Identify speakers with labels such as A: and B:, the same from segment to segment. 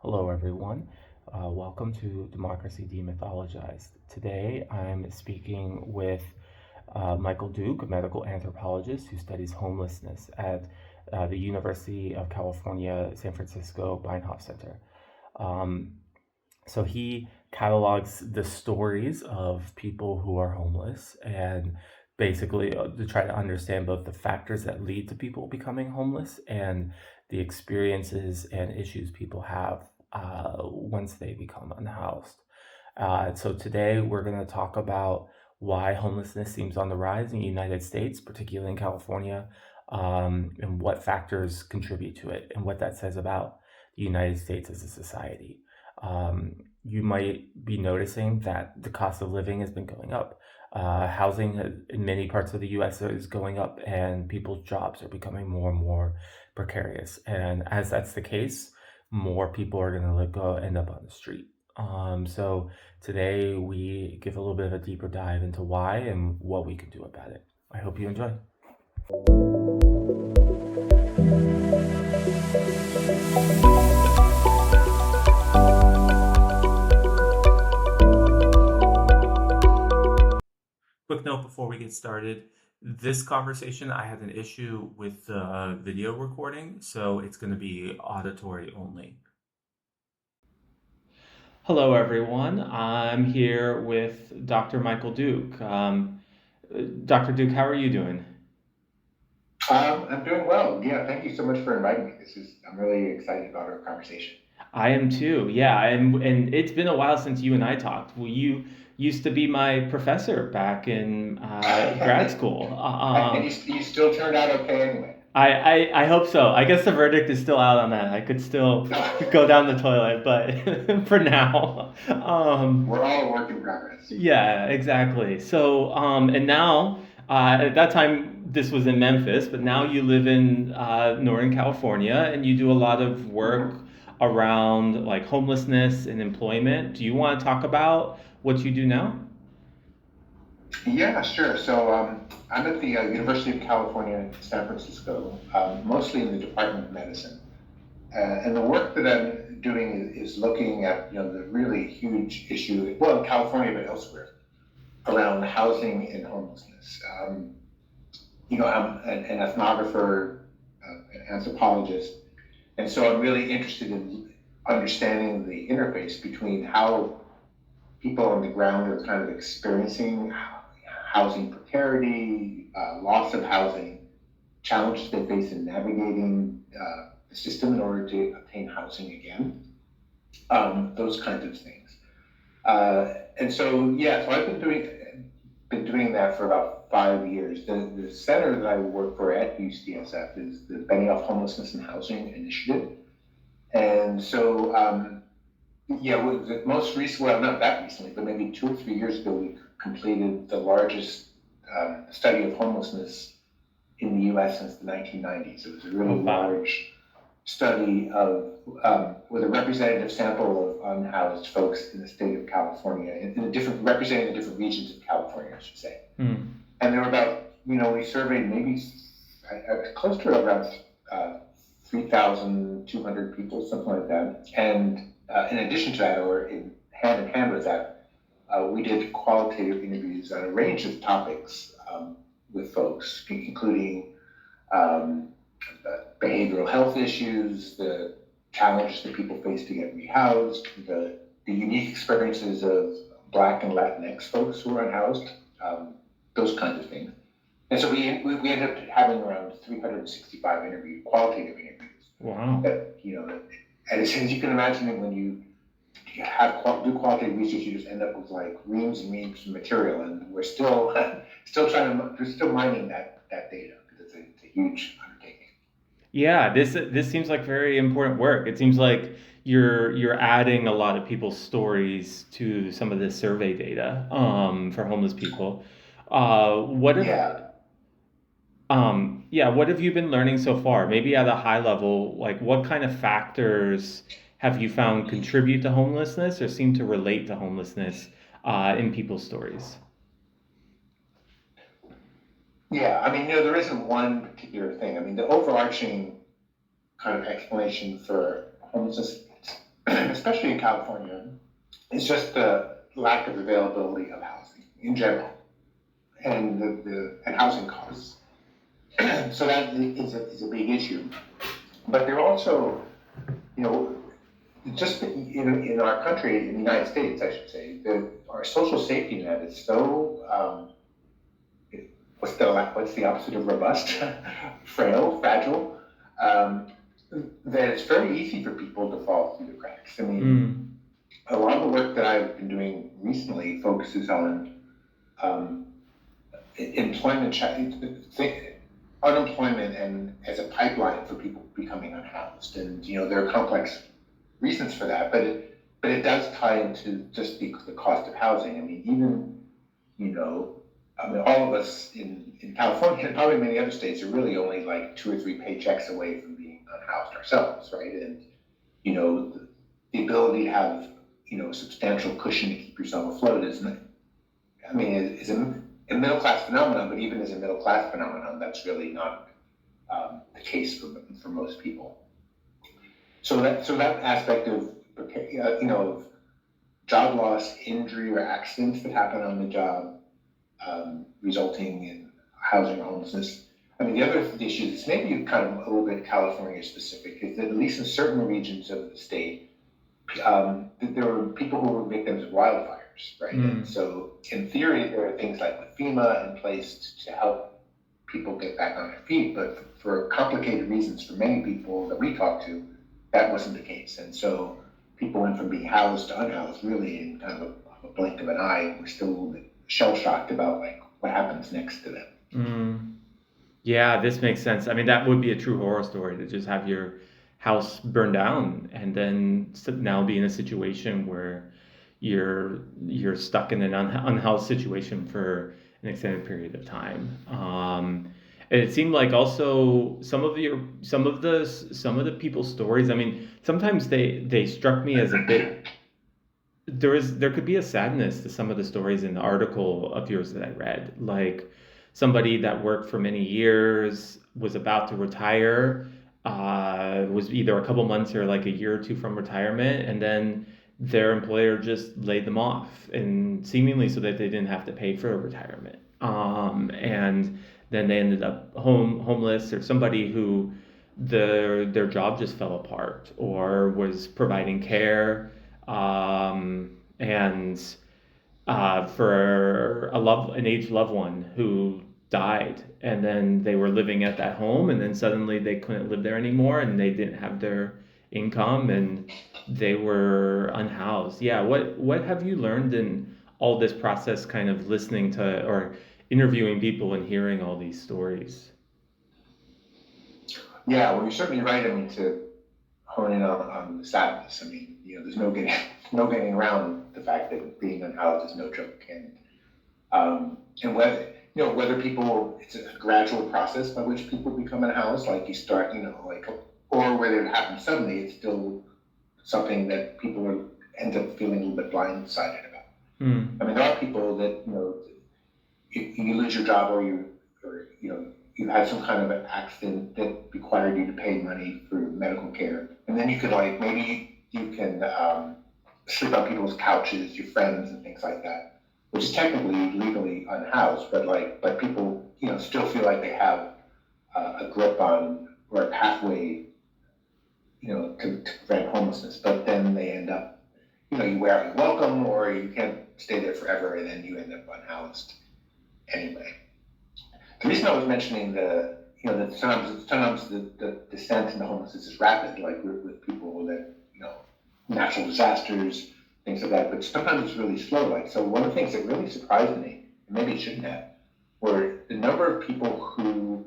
A: Hello, everyone. Welcome to Democracy Demythologized. Today, I'm speaking with Michael Duke, a medical anthropologist who studies homelessness at the University of California, San Francisco Benioff Center. Um, so he catalogs the stories of people who are homeless and basically to try to understand both the factors that lead to people becoming homeless and the experiences and issues people have once they become unhoused. So today we're going to talk about why homelessness seems on the rise in the United States, particularly in California, and what factors contribute to it and what that says about the United States as a society. You might be noticing that the cost of living has been going up. Housing in many parts of the US is going up, and people's jobs are becoming more and more precarious. And as that's the case, more people are going to go end up on the street. So today we give a little bit of a deeper dive into why and what we can do about it. I hope you enjoy. Quick note before we get started. This conversation, I had an issue with the video recording, so it's going to be auditory only. Hello, everyone. I'm here with Dr. Michael Duke. Dr. Duke, how are you doing?
B: I'm doing well. Yeah, thank you so much for inviting me. I'm really excited about our conversation.
A: I am too. Yeah, and it's been a while since you and I talked. Well, you used to be my professor back in grad school.
B: And you still turned out okay anyway.
A: I hope so. I guess the verdict is still out on that. I could still go down the toilet, but for now,
B: We're all a work in progress.
A: yeah, exactly. So, and now, at that time, this was in Memphis, but now you live in Northern California, and you do a lot of work
B: Mhm.
A: around like homelessness and employment. Do you want to talk about what you do now?
B: Yeah, sure. So I'm at the University of California, San Francisco, mostly in the Department of Medicine. And the work that I'm doing is looking at the really huge issue, well, in California, but elsewhere, around housing and homelessness. I'm an ethnographer, an anthropologist. And so I'm really interested in understanding the interface between how people on the ground are kind of experiencing housing precarity, loss of housing, challenges they face in navigating the system in order to obtain housing again, those kinds of things. So I've been doing that for about 5 years. The center that I work for at UCSF is the Benioff Homelessness and Housing Initiative. And so, most recently, well, not that recently, but maybe 2 or 3 years ago, we completed the largest study of homelessness in the US since the 1990s. It was a
A: Oh,
B: really
A: wow.
B: large study with a representative sample of unhoused folks in the state of California, representing the different regions of California, I should say.
A: Hmm.
B: And there were we surveyed maybe close to around 3,200 people, something like that. And in addition to that, or in hand with that, we did qualitative interviews on a range of topics with folks, including um, behavioral health issues, the challenges that people face to get rehoused, the unique experiences of Black and Latinx folks who are unhoused, those kinds of things. And so we ended up having around 365 qualitative interviews.
A: Wow.
B: And as you can imagine, when you do qualitative research, you just end up with like reams and reams of material, and we're still we're still mining that data because it's a huge undertaking.
A: Yeah, this seems like very important work. It seems like you're adding a lot of people's stories to some of this survey data for homeless people. What if
B: Yeah,
A: yeah, what have you been learning so far? Maybe at a high level, like what kind of factors have you found contribute to homelessness or seem to relate to homelessness in people's stories?
B: yeah. I mean, there isn't one particular thing. I mean, the overarching kind of explanation for homelessness especially in California, is just the lack of availability of housing in general, and and housing costs. So that is a big issue. But there are also, you know, just in our country, in the United States, I should say, our social safety net is so what's the opposite of robust? Frail, fragile. Um, that it's very easy for people to fall through the cracks. I mean, a lot of the work that I've been doing recently focuses on employment, unemployment, and as a pipeline for people becoming unhoused. And there are complex reasons for that, but it does tie into just the cost of housing. I mean, even all of us in California and probably many other states are really only like 2 or 3 paychecks away from being unhoused ourselves, right? And the ability to have a substantial cushion to keep yourself afloat is a middle class phenomenon. But even as a middle class phenomenon, that's really not the case for most people. So that aspect of of job loss, injury, or accidents that happen on the job, resulting in housing or homelessness. I mean, the other issue that's maybe kind of a little bit California specific is that at least in certain regions of the state, there were people who were victims of wildfires, right? And so in theory, there are things like FEMA in place to help people get back on their feet, but for complicated reasons for many people that we talked to, that wasn't the case. And so people went from being housed to unhoused really in kind of a blink of an eye, and we're still a little bit shell-shocked about what happens next to them.
A: Yeah, this makes sense. I mean, that would be a true horror story, to just have your house burned down and then now be in a situation where you're stuck in an unhoused situation for an extended period of time. And it seemed like also some of the people's stories. I mean, sometimes they struck me as a bit. There could be a sadness to some of the stories in the article of yours that I read, like somebody that worked for many years was about to retire, was either a couple months or like a year or two from retirement, and then their employer just laid them off, and seemingly so that they didn't have to pay for retirement. And then they ended up homeless, or somebody who their job just fell apart, or was providing care, and for an aged loved one who died, and then they were living at that home, and then suddenly they couldn't live there anymore, and they didn't have their income, and they were unhoused. Yeah, what have you learned in all this process, kind of listening to or interviewing people and hearing all these stories?
B: Yeah, well, you're certainly right. I mean, to hone in on the sadness. I mean, there's no getting around the fact that being unhoused is no joke, and whether people, it's a gradual process by which people become unhoused, like you start, or whether it happens suddenly, it's still something that people end up feeling a little bit blindsided about. I mean, there are people that you lose your job, or you had some kind of an accident that required you to pay money for medical care, and then you could maybe you can sleep on people's couches, your friends, and things like that, which is technically legally unhoused, but people still feel like they have a grip on, or a pathway to prevent homelessness. But then they end up you wear out your welcome, or you can't stay there forever, and then you end up unhoused anyway. The reason I was mentioning that sometimes the descent into homelessness is rapid, like with people that natural disasters, things like that. But sometimes it's really slow. So one of the things that really surprised me, and maybe it shouldn't have, were the number of people who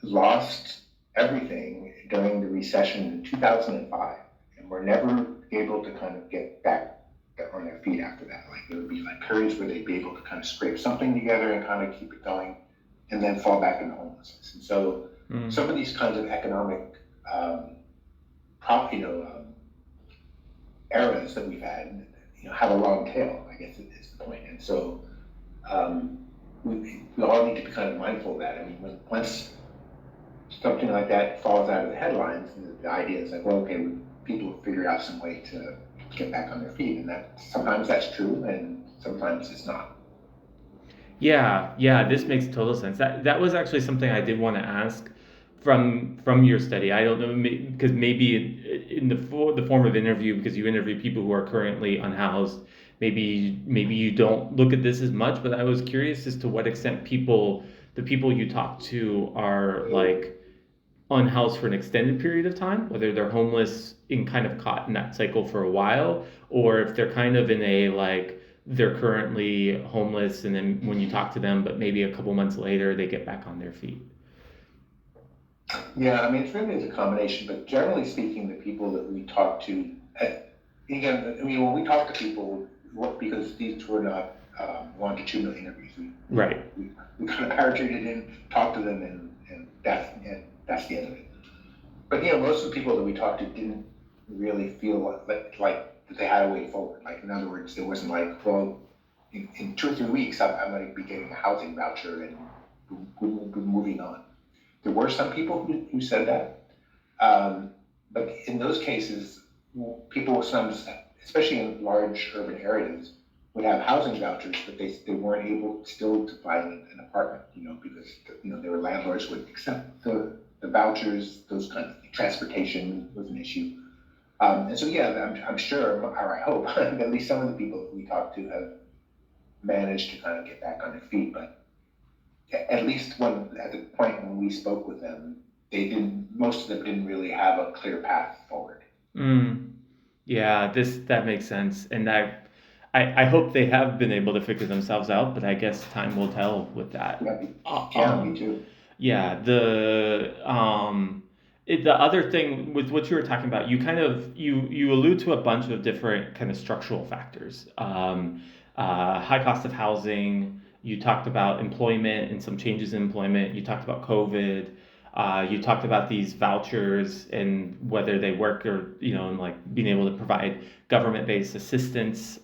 B: lost everything during the recession in 2005, and were never able to kind of get back on their feet after that. There would be periods where they'd be able to kind of scrape something together and kind of keep it going, and then fall back into homelessness. And so some of these kinds of economic eras that we've had, have a long tail, I guess is the point. And so we all need to be kind of mindful of that. I mean, once something like that falls out of the headlines, the idea is okay, people figure out some way to get back on their feet, and that sometimes that's true, and sometimes it's not.
A: Yeah, this makes total sense. That was actually something I did want to ask from your study. I don't know, because maybe in the form of interview, because you interview people who are currently unhoused, maybe you don't look at this as much. But I was curious as to what extent the people you talk to are like unhoused for an extended period of time, whether they're homeless and kind of caught in that cycle for a while, or if they're kind of in a like they're currently homeless and then when you talk to them, but maybe a couple months later they get back on their feet.
B: Yeah, I mean, it's really a combination, but generally speaking, the people that we talk to, again, I mean, when we talk to people, because these were not longitudinal interviews,
A: Right.
B: we kind of parachuted in, talked to them, and that's the end of it. But most of the people that we talked to didn't really feel like that they had a way forward. Like, in other words, there wasn't like, well, in 2 or 3 weeks, I'm going to be getting a housing voucher and we'll be moving on. There were some people who said that, but in those cases, people sometimes, especially in large urban areas, would have housing vouchers, but they weren't able still to buy an apartment, because their landlords wouldn't accept the vouchers, those kinds of things. Transportation was an issue, and so yeah, I'm sure, or I hope, that at least some of the people that we talked to have managed to kind of get back on their feet, but at least at the point when we spoke with them, most of them didn't really have a clear path forward.
A: Mm, yeah, that makes sense, and I hope they have been able to figure themselves out, but I guess time will tell with that.
B: Yeah,
A: Uh,
B: yeah, me
A: um,
B: too.
A: Yeah, the other thing with what you were talking about, you kind of you allude to a bunch of different kind of structural factors. High cost of housing. You talked about employment and some changes in employment. You talked about COVID. You talked about these vouchers and whether they work or and like being able to provide government-based assistance.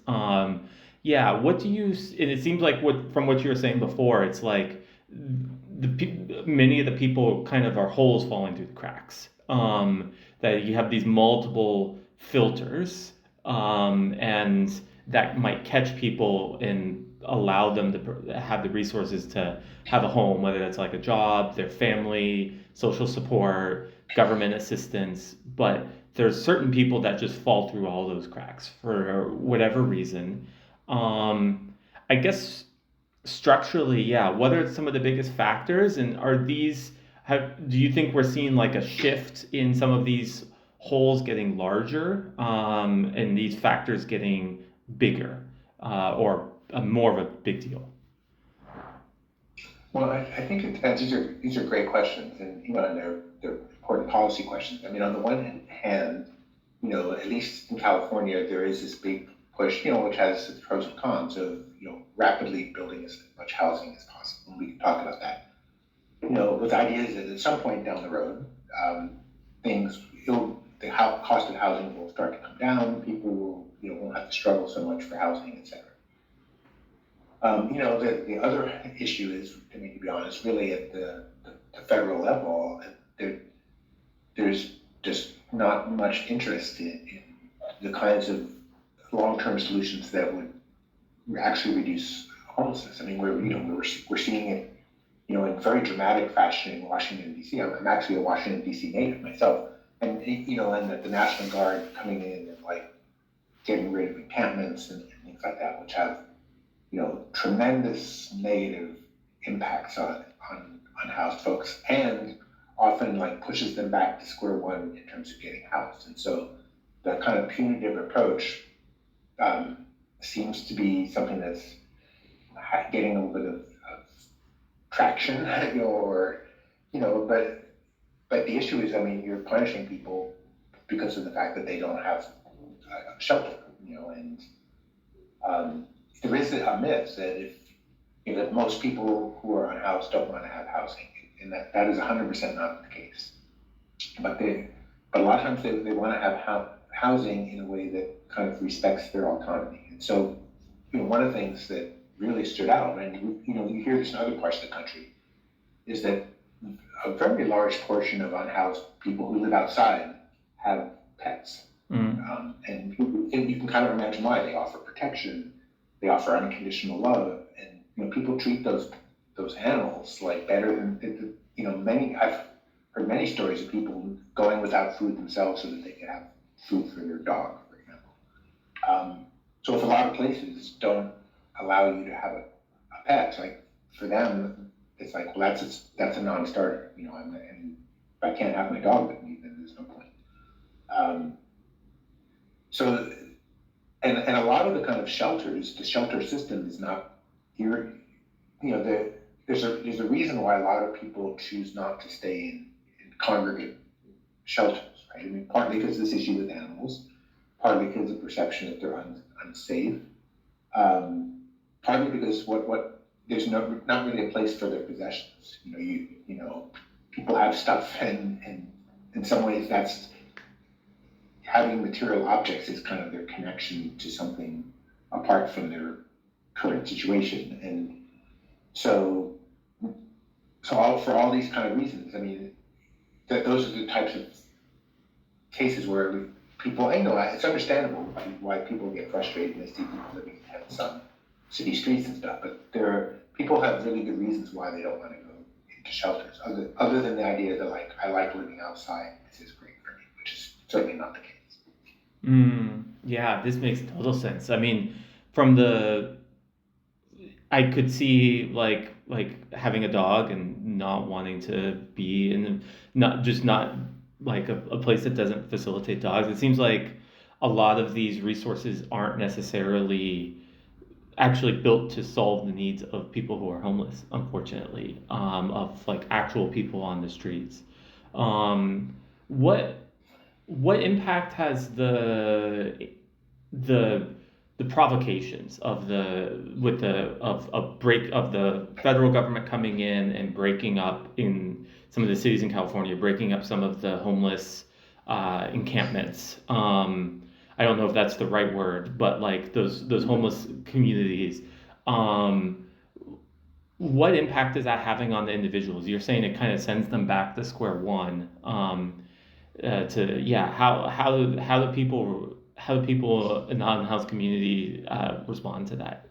A: Yeah, what do you? And it seems like from what you were saying before, it's like many of the people kind of are holes falling through the cracks. That you have these multiple filters, and that might catch people and allow them to have the resources to have a home, whether that's like a job, their family, social support, government assistance. But there's certain people that just fall through all those cracks for whatever reason. I guess structurally, yeah, what are some of the biggest factors, and do you think we're seeing like a shift in some of these holes getting larger, and these factors getting bigger, or more of a big deal?
B: Well, I think it depends. These are great questions, and they're important policy questions. I mean, on the one hand, at least in California, there is this big push, which has its pros and cons of rapidly building as much housing as possible. And we can talk about that. With ideas that at some point down the road, things cost of housing will start to come down. People will won't have to struggle so much for housing, etc. The other issue is, I mean, to be honest, really at the federal level, there's just not much interest in the kinds of long-term solutions that would actually reduce homelessness. I mean, we're seeing it, in very dramatic fashion in Washington D.C. I'm actually a Washington D.C. native myself, and and the National Guard coming in and like getting rid of encampments and things like that, which have tremendous negative impacts on unhoused folks, and often like pushes them back to square one in terms of getting housed. And so the kind of punitive approach seems to be something that's getting a little bit of traction, or but the issue is, I mean, you're punishing people because of the fact that they don't have shelter, and there is a myth that if most people who are unhoused don't want to have housing, and that is 100% not the case. But a lot of times they want to have housing in a way that kind of respects their autonomy. And so, one of the things that really stood out, and you hear this in other parts of the country, is that a very large portion of unhoused people who live outside have pets. And you can kind of imagine why. They offer protection, they offer unconditional love, and people treat those animals like better than many. I've heard many stories of people going without food themselves so that they could have food for their dog, for example. So if a lot of places don't allow you to have a pet, it's like for them, it's like, well, that's a non-starter. And if I can't have my dog with me, then there's no point. Um, so and a lot of the kind of shelters, the shelter system is not here. There's a reason why a lot of people choose not to stay in congregate shelters, right? I mean, partly because of this issue with animals, partly because of perception that they're unsafe, partly because what there's not really a place for their possessions. People have stuff, and in some ways that's having material objects is kind of their connection to something apart from their current situation. And so for all these kind of reasons, I mean, those are the types of cases where people, it's understandable why people get frustrated and they see people living in tents on city streets and stuff, but people have really good reasons why they don't want to go into shelters, other than the idea that, like, I like living outside, this is great for me, which is certainly not the case.
A: Yeah, this makes total sense. I mean, I could see like having a dog and not wanting to be in, not like a place that doesn't facilitate dogs. It seems like a lot of these resources aren't necessarily actually built to solve the needs of people who are homeless, unfortunately, of like actual people on the streets. Um, what what impact has the the provocations of the federal government coming in and breaking up in some of the cities in California, breaking up some of the homeless encampments. I don't know if that's the right word, but like those homeless communities. Um, what impact is that having on the individuals? You're saying it kind of sends them back to square one. To yeah, how do people in the unhoused community respond to that?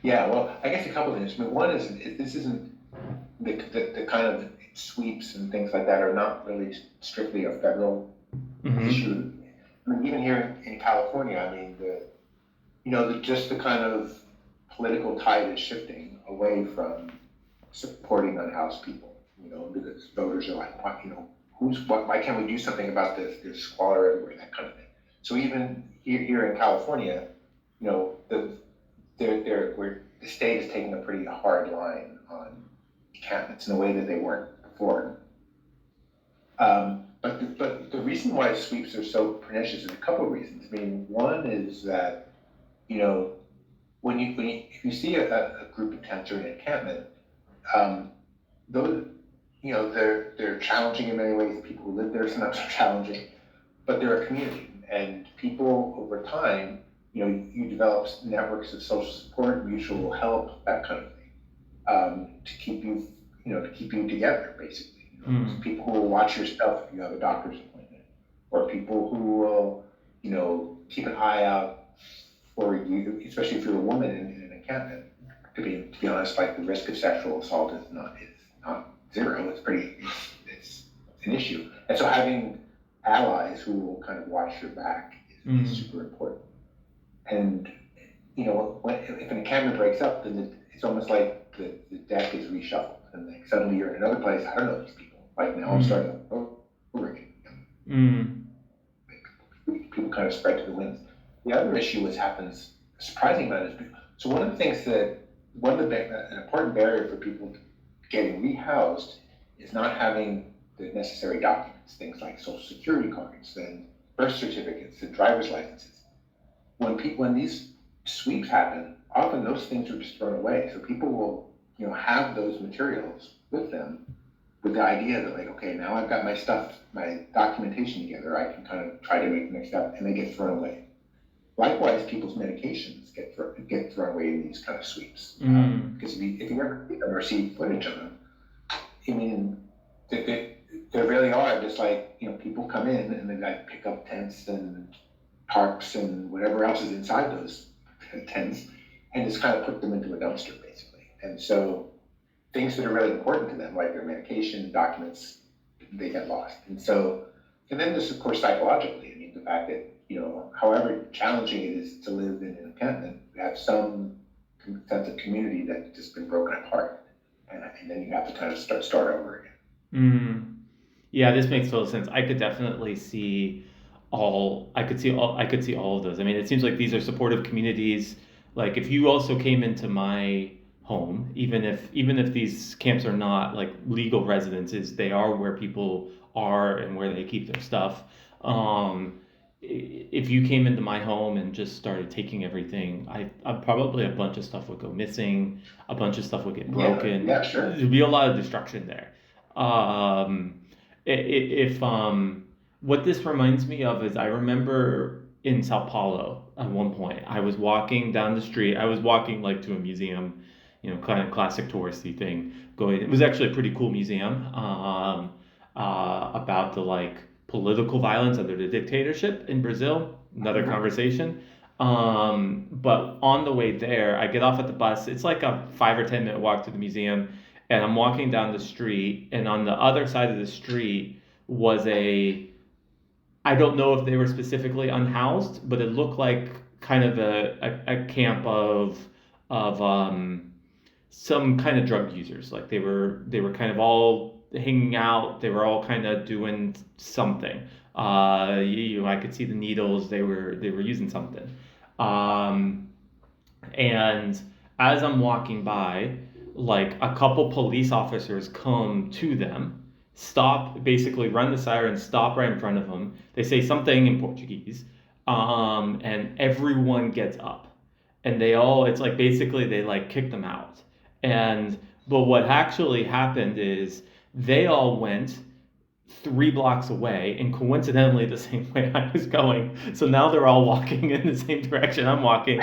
B: Yeah, well, I guess a couple of things. I mean, one is this isn't the kind of sweeps and things like that are not really strictly a federal
A: Mm-hmm.
B: issue. I mean, even here in California, I mean, just the kind of political tide is shifting away from supporting unhoused people. Because voters are like, why can't we do something about this? There's squalor everywhere, that kind of thing. So even here in California, you know, the the state is taking a pretty hard line on encampments in a way that they weren't before. But the reason why sweeps are so pernicious is a couple of reasons. I mean, one is that you know if you see a group of tents or an encampment, um, those they're challenging in many ways. The people who live there sometimes are challenging, but they're a community, and people over time, you develop networks of social support, mutual help, that kind of thing, to keep you together, basically.
A: Mm.
B: People who will watch your stuff if you have a doctor's appointment, or people who will, keep an eye out for you, especially if you're a woman in an encampment. To be honest, like, the risk of sexual assault is not zero. It's an issue, and so having allies who will kind of watch your back is
A: Mm.
B: super important. And if an encampment breaks up, then it's almost like the deck is reshuffled, and like suddenly you're in another place. I don't know these people. Like, now I'm
A: Mm.
B: starting over again.
A: Mm.
B: People kind of spread to the winds. The other issue, which happens surprising about it, is so one of the things that an important barrier for people getting rehoused is not having the necessary documents, things like social security cards and birth certificates and driver's licenses. When these sweeps happen, often those things are just thrown away. So people will, have those materials with them, with the idea that, like, okay, now I've got my stuff, my documentation together, I can kind of try to make the next step, and they get thrown away. Likewise, people's medications get thrown away in these kind of sweeps,
A: Mm.
B: because if you ever see footage of them, I mean, they really are just like, people come in and they like pick up tents and tarps and whatever else is inside those tents and just kind of put them into a dumpster basically. And so things that are really important to them, like their medication, documents, they get lost. And then there's of course psychologically, I mean, the fact that, however challenging it is to live in an encampment, you have some sense of community that's just been broken apart. And then you have to kind of start over again.
A: Mm. Yeah, this makes total sense. I could definitely I could see all of those. I mean, it seems like these are supportive communities. Like if you also came into my home, even if these camps are not like legal residences, they are where people are and where they keep their stuff. Um, if you came into my home and just started taking everything, I probably a bunch of stuff would go missing, a bunch of stuff would get
B: Yeah, yeah,
A: broken.
B: sure.
A: There'd be a lot of destruction there. Um, if What this reminds me of is I remember in Sao Paulo at one point I was walking down the street. I was walking like to a museum, kind of classic touristy thing. Going, it was actually a pretty cool museum about the like political violence under the dictatorship in Brazil. Another
B: Mhm.
A: conversation. But on the way there, I get off at the bus. It's like a 5 or 10 minute walk to the museum, and I'm walking down the street, and on the other side of the street was I don't know if they were specifically unhoused, but it looked like kind of a camp of some kind of drug users. Like they were kind of all hanging out. They were all kind of doing something. I could see the needles. They were using something. Um, and as I'm walking by, like a couple police officers come to them, stop, basically run the siren, stop right in front of them. They say something in Portuguese, and everyone gets up, and it's like basically they like kick them out. And but what actually happened is they all went 3 blocks away and coincidentally the same way I was going. So now they're all walking in the same direction I'm walking.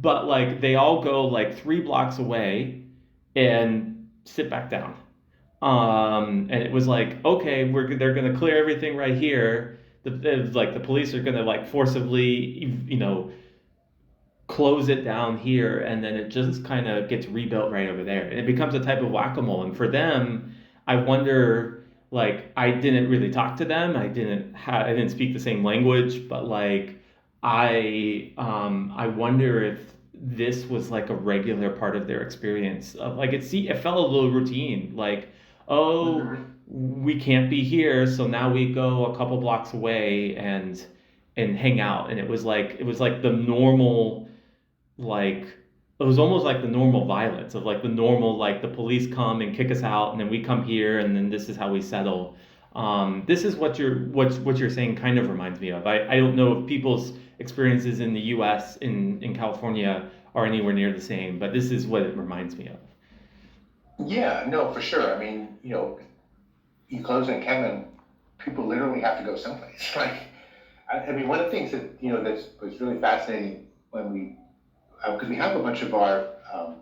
A: But like they all go like 3 blocks away and sit back down. And it was like, okay, they're gonna clear everything right here. Like the police are gonna like forcibly, close it down here, and then it just kind of gets rebuilt right over there. And it becomes a type of whack-a-mole. And for them, I wonder, like, I didn't really talk to them. I didn't speak the same language, but like, I wonder if this was like a regular part of their experience of like it felt a little routine. Like, oh,
B: Mhm.
A: we can't be here, so now we go a couple blocks away and hang out. And it was like the normal, like it was almost like the normal violence of like the normal, like the police come and kick us out and then we come here and then this is how we settle. This is what you're saying kind of reminds me of. I don't know if people's experiences in the US in California are anywhere near the same, but this is what it reminds me of.
B: Yeah, no, for sure. I mean, you close an encampment, people literally have to go someplace. Like, I mean, one of the things that that was really fascinating when because we have a bunch of our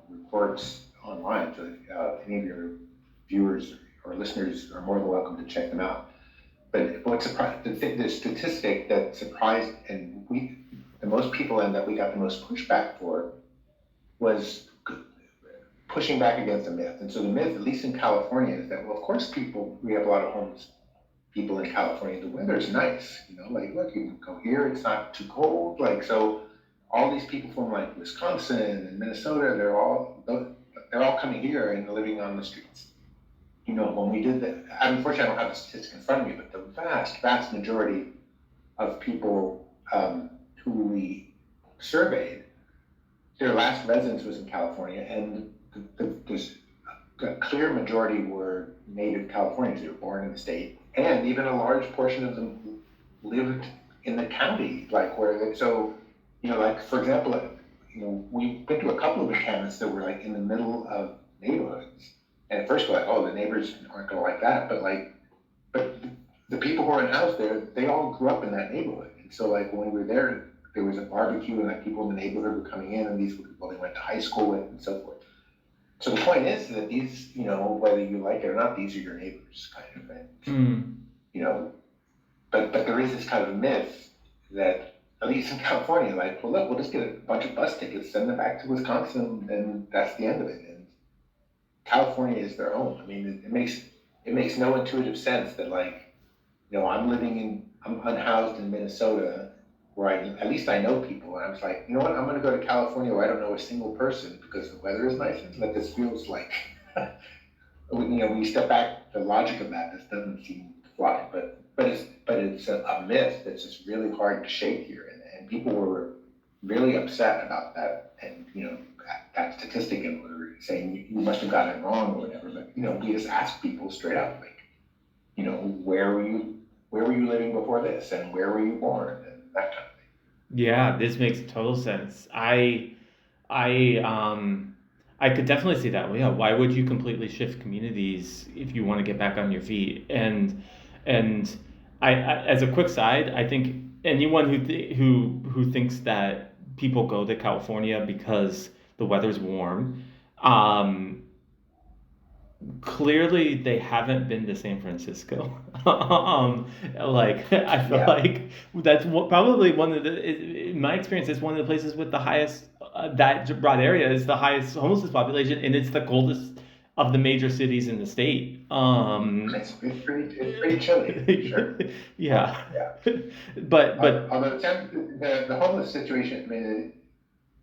B: reports online, so any of your viewers or listeners are more than welcome to check them out. But what surprised the statistic that surprised the most people and that we got the most pushback for was pushing back against the myth. And so the myth, at least in California, is that, well, of course, we have a lot of homeless people in California. The weather's nice, like, look, you can go here, it's not too cold. Like, so all these people from like Wisconsin and Minnesota, they're all coming here and living on the streets. When we did that, unfortunately, I don't have the statistic in front of me, but the vast, vast majority of people who we surveyed, their last residence was in California, and there's a clear majority were native Californians. They were born in the state, and even a large portion of them lived in the county, like like for example, we've been to a couple of encampments that were like in the middle of neighborhoods, and at first we're like, oh, the neighbors aren't gonna like that, but the people who are in house there, they all grew up in that neighborhood, and so like when we were there was a barbecue, and like people in the neighborhood were coming in, and these were people they went to high school with, and so forth. So the point is that these, whether you like it or not, these are your neighbors, kind of thing.
A: Mm.
B: you know, but there is this kind of myth that, at least in California, like, well, look, we'll just get a bunch of bus tickets, send them back to Wisconsin, and that's the end of it. And California is their home. I mean, it makes no intuitive sense that, like, I'm unhoused in Minnesota, where at least I know people, and I was like, you know what, I'm going to go to California where I don't know a single person because the weather is nice, and that this feels like, when you step back, the logic of that, this doesn't seem to fly, but it's a myth that's just really hard to shake here, and people were really upset about that, and that statistic, and were saying you must have gotten it wrong or whatever, but we just asked people straight up, like, where were you living before this, and where were you born, and that kind of thing.
A: Yeah, this makes total sense. I could definitely see that. Well, yeah, why would you completely shift communities if you want to get back on your feet? And as a quick side, I think anyone who thinks that people go to California because the weather's warm, um, clearly they haven't been to San Francisco. Like I feel
B: Yeah,
A: like that's probably one of in my experience, it's one of the places with the highest that broad area is the highest homelessness population, and it's the coldest of the major cities in the state.
B: it's pretty chilly for sure.
A: Yeah,
B: Yeah.
A: but
B: Although the homeless situation, I mean,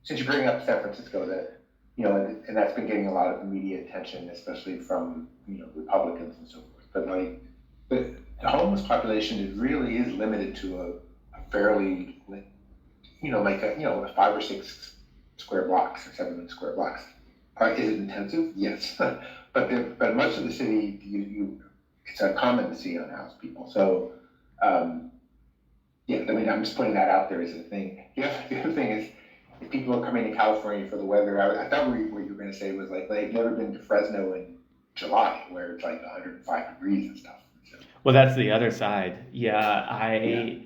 B: since you bring up San Francisco, that and that's been getting a lot of media attention, especially from Republicans and so forth. But like the homeless population, it really is limited to a fairly, like a 5 or 6 square blocks or 7 square blocks. Is it intensive? Yes, but much of the city, it's uncommon to see unhoused people. So yeah, I mean, I'm just putting that out there as a thing. The other thing is, if people are coming to California for the weather, I thought what you were going to say was like they've never been to Fresno in July, where it's like 105 degrees and stuff. So,
A: well, that's the other side. Yeah,
B: yeah,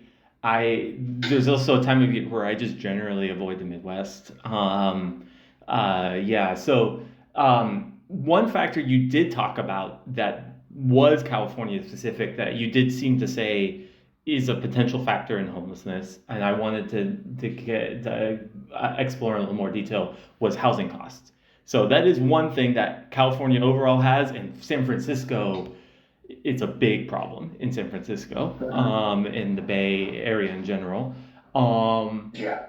A: I there's also a time of year where I just generally avoid the Midwest. Yeah, so one factor you did talk about that was California specific that you did seem to say is a potential factor in homelessness, and I wanted to explore in a little more detail was housing costs. So that is one thing that California overall has, and San Francisco, it's a big problem in San Francisco, in the Bay Area in general. Um,
B: yeah.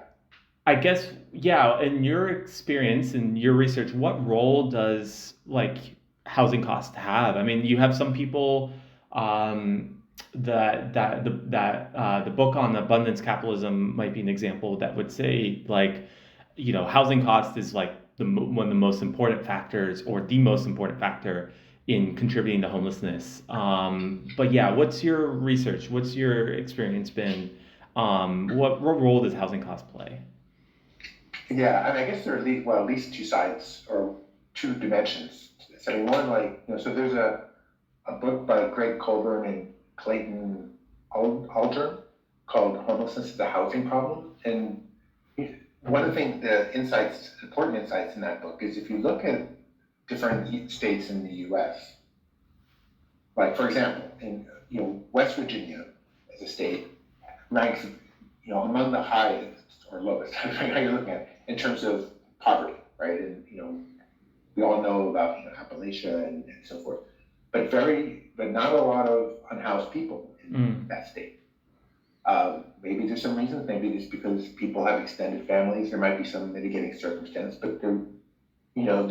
A: I guess, yeah, in your experience and your research, what role does like housing costs have? I mean, you have some people that the book on abundance capitalism might be an example that would say like, housing cost is like one of the most important factors or the most important factor in contributing to homelessness. But yeah, what's your research? What's your experience been? What role does housing costs play?
B: Yeah, I mean, I guess there are at least two sides or two dimensions to this. I mean, one, like, so there's a book by Greg Colburn and Clayton Alger called Homelessness is a Housing Problem. And one of the things, important insights in that book is if you look at different states in the US, like, for example, in West Virginia as a state ranks among the highest or lowest, depending how you're looking at it, in terms of poverty, right? And we all know about Appalachia and so forth, but not a lot of unhoused people in
A: Mm.
B: that state. Maybe there's some reasons. Maybe it's because people have extended families. There might be some mitigating circumstance, but the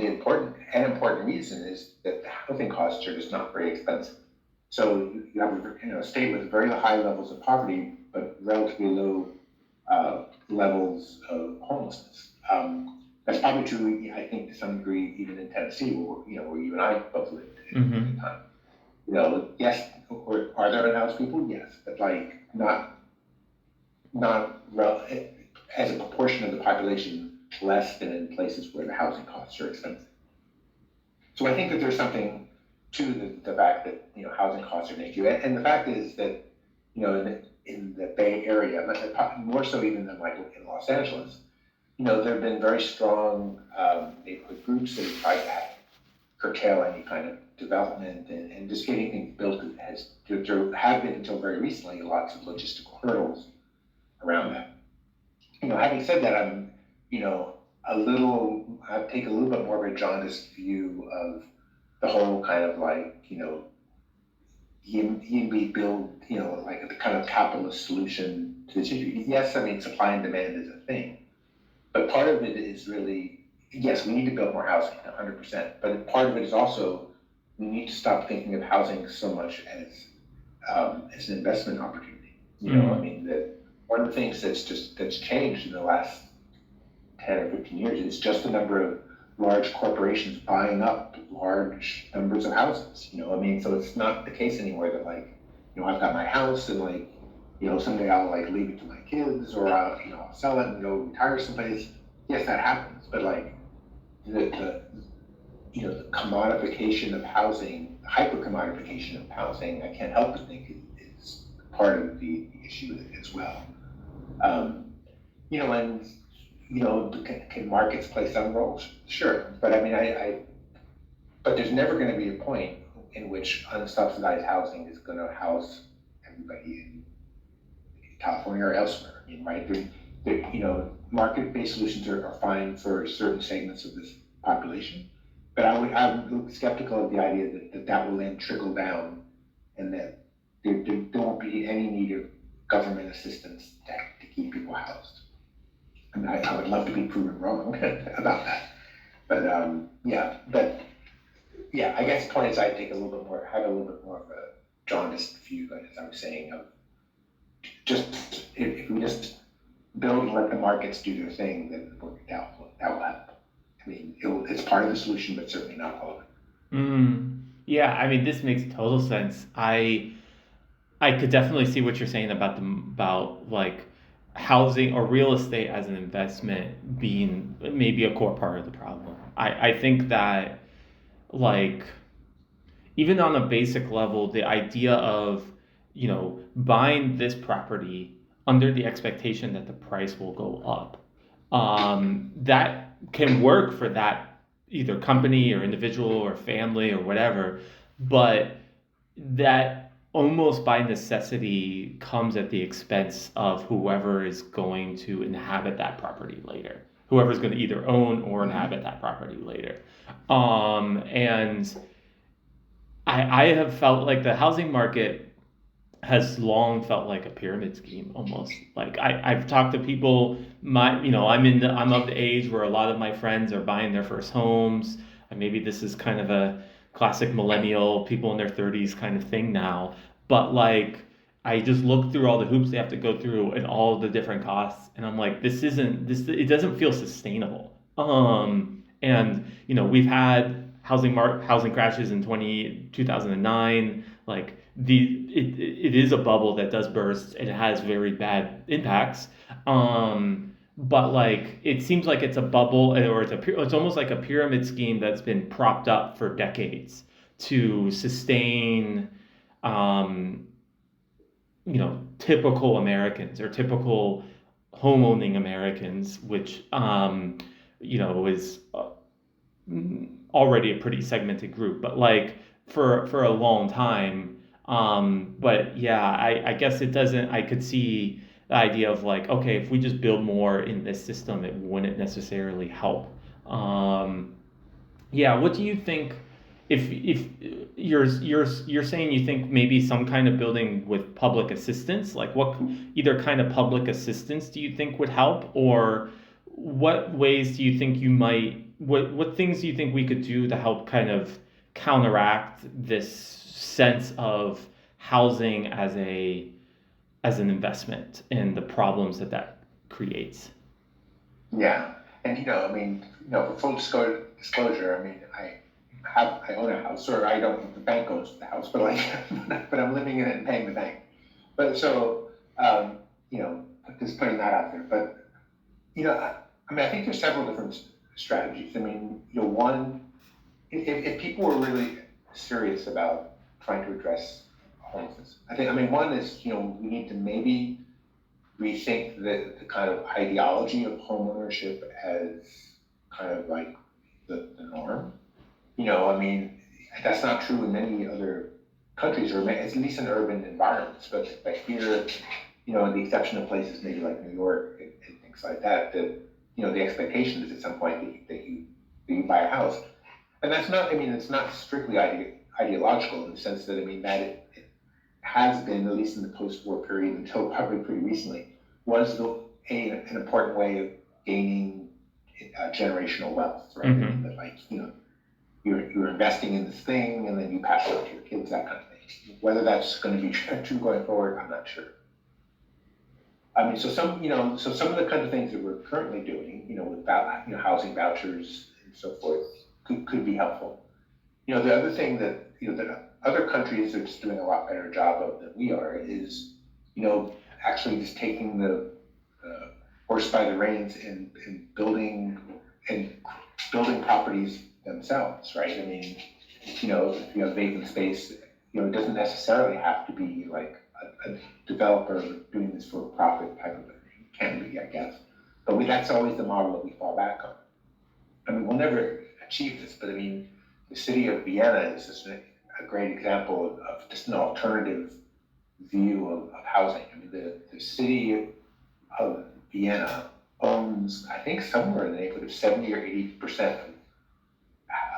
B: important reason is that the housing costs are just not very expensive. So you have a state with very high levels of poverty, but relatively low levels of homelessness. That's probably true, I think, to some degree, even in Tennessee, where you and I both lived at the
A: Mm-hmm.
B: time. Yes, are there unhoused people? Yes, but like not as a proportion of the population less than in places where the housing costs are expensive. So I think that there's something to the fact that housing costs are an issue, and the fact is that in the Bay Area, more so even than like in Los Angeles, there have been very strong neighborhood groups that have tried to curtail any kind of development, and just getting things built there have been until very recently lots of logistical hurdles around that. Having said that, I take a little bit more of a jaundiced view of the whole kind of like, we build, like the kind of capitalist solution to this issue. Yes, I mean, supply and demand is a thing, but part of it is really, yes, we need to build more housing, 100%. But part of it is also, we need to stop thinking of housing so much as an investment opportunity. I mean, one of the things that's changed in the last 10 or 15 years is just the number of large corporations buying up large numbers of houses. I mean, so it's not the case anymore that like, I've got my house and like, someday I'll like leave it to my kids, or I'll sell it and go retire someplace. Yes, that happens, but like the commodification of housing, hyper commodification of housing, I can't help but think is part of the issue as well. And can markets play some roles? Sure, but I mean, but there's never going to be a point in which unsubsidized housing is going to house everybody in California or elsewhere. I mean, right? Market-based solutions are fine for certain segments of this population, but I'm skeptical of the idea that will then trickle down, and that there won't be any need of government assistance to keep people housed. I mean, I would love to be proven wrong about that, but I guess the point is I have a little bit more of a jaundiced view, as I was saying, of just if we just build and let the markets do their thing, then that will help. I mean, it's part of the solution, but certainly not all of it.
A: Yeah, I mean, this makes total sense. I could definitely see what you're saying about like housing or real estate as an investment being maybe a core part of the problem. I think that like even on a basic level, the idea of buying this property under the expectation that the price will go up, that can work for that either company or individual or family or whatever, but that almost by necessity comes at the expense of whoever is going to inhabit that property later, whoever's going to either own or inhabit that property later. And I have felt like the housing market has long felt like a pyramid scheme almost. Like I've talked to people, I'm of the age where a lot of my friends are buying their first homes, and maybe this is kind of a classic millennial, people in their 30s kind of thing now. But like I just look through all the hoops they have to go through and all the different costs, and I'm like, it doesn't feel sustainable. And we've had housing crashes in 2009. Like it is a bubble that does burst, and it has very bad impacts. But like it seems like it's a bubble, or it's almost like a pyramid scheme that's been propped up for decades to sustain typical Americans or typical homeowning Americans, which is already a pretty segmented group, but like for a long time. But yeah, I guess it doesn't. I could see the idea of like, okay, if we just build more in this system, it wouldn't necessarily help. Yeah, what do you think? If you're saying you think maybe some kind of building with public assistance, like what either kind of public assistance do you think would help, or what ways do you think what things do you think we could do to help kind of counteract this sense of housing as an investment and the problems that creates?
B: Yeah, and I mean, for full disclosure, I mean, I own a house, or I don't. The bank owns the house, but like, but I'm living in it and paying the bank. But so, just putting that out there. But I mean, I think there's several different strategies. I mean, one, if people were really serious about trying to address homelessness, one is, we need to maybe rethink the kind of ideology of homeownership as kind of like the norm. I mean, that's not true in many other countries, or at least in urban environments. But here, with the exception of places maybe like New York and things like that, the expectation is at some point that you buy a house. And that's not, I mean, it's not strictly ideological in the sense that, I mean, that it has been, at least in the post-war period until probably pretty recently, was an important way of gaining generational wealth, right?
A: Mm-hmm.
B: I mean, that, like, you're investing in this thing and then you pass it on to your kids, that kind of thing. Whether that's going to be true going forward, I'm not sure. I mean, so some of the kind of things that we're currently doing, with housing vouchers and so forth, could be helpful. The other thing that other countries are just doing a lot better job of than we are is, actually just taking the horse by the reins and building properties themselves, right? I mean, if you have vacant space, it doesn't necessarily have to be like a developer doing this for profit type of thing. It can be, I guess. But that's always the model that we fall back on. I mean, we'll never achieve this, but I mean, the city of Vienna is just a great example of just an alternative view of housing. I mean, the city of Vienna owns, I think, somewhere in the neighborhood of 70 or 80%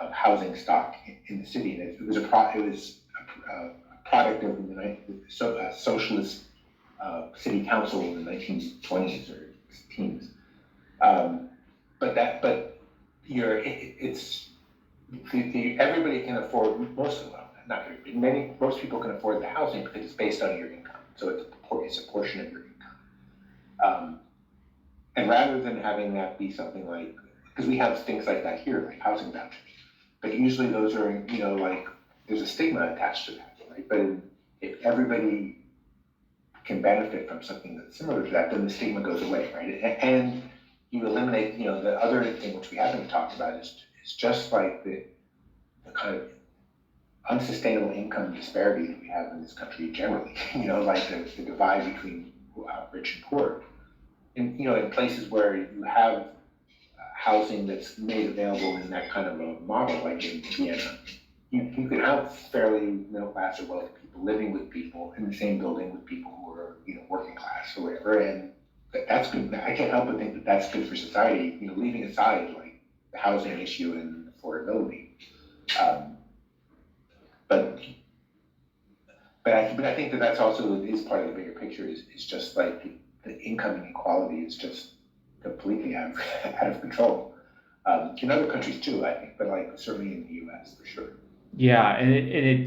B: of housing stock in the city, and it was a product of the socialist city council in the 1920s or teens. Everybody can afford most people can afford the housing because it's based on your income, so it's a portion of your income. And rather than having that be something like, because we have things like that here, like housing vouchers, but usually those are, like, there's a stigma attached to that, right? But if everybody can benefit from something that's similar to that, then the stigma goes away, right? And you eliminate, the other thing which we haven't talked about is just like the kind of unsustainable income disparity that we have in this country generally, like the divide between rich and poor. And, in places where you have housing that's made available in that kind of a model, like in Vienna, you can have fairly middle class or wealthy people living with people in the same building with people who are, working class or whatever, and that's good. I can't help but think that that's good for society, leaving aside like the housing issue and affordability. But I think that that's also is part of the bigger picture. Is just like the income inequality is just completely out of control. In other countries too, I think, but like certainly in the U.S. for sure.
A: Yeah, and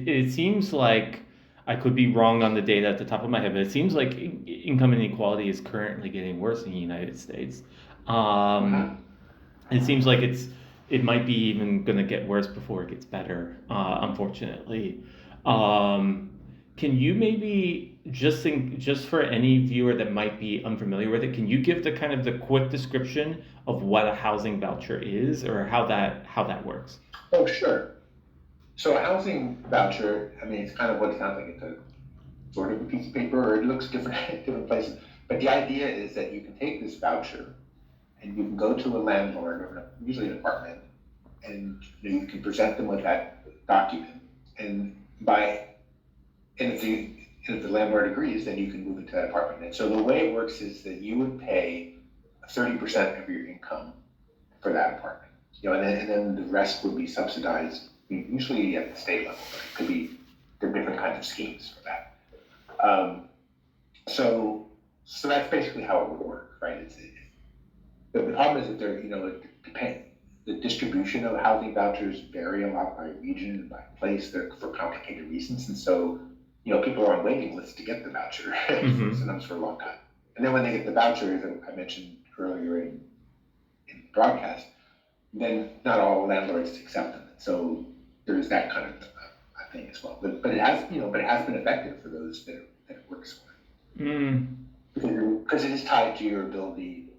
A: it seems like I could be wrong on the data at the top of my head, but it seems like income inequality is currently getting worse in the United States. It seems like it might be even going to get worse before it gets better, unfortunately. Can you maybe just for any viewer that might be unfamiliar with it, can you give the quick description of what a housing voucher is or how that works?
B: Oh, sure. So a housing voucher, I mean, it's kind of what it sounds like. It's a sort of a piece of paper, or it looks different at different places. But the idea is that you can take this voucher and you can go to a landlord, or usually an apartment, and you can present them with that document. And if the landlord agrees, then you can move into that apartment. And so the way it works is that you would pay 30% of your income for that apartment, and then the rest would be subsidized, usually at the state level. But it could be there are different kinds of schemes for that. So that's basically how it would work, right? The problem is that the distribution of housing vouchers vary a lot by region and by place. They're for complicated reasons, and so people are on waiting lists to get the voucher, sometimes for a long time. And then when they get the voucher, that I mentioned earlier in the broadcast, then not all landlords accept them. So there's that kind of thing as well. But it has been effective for those that it works for. Because it is tied to your ability.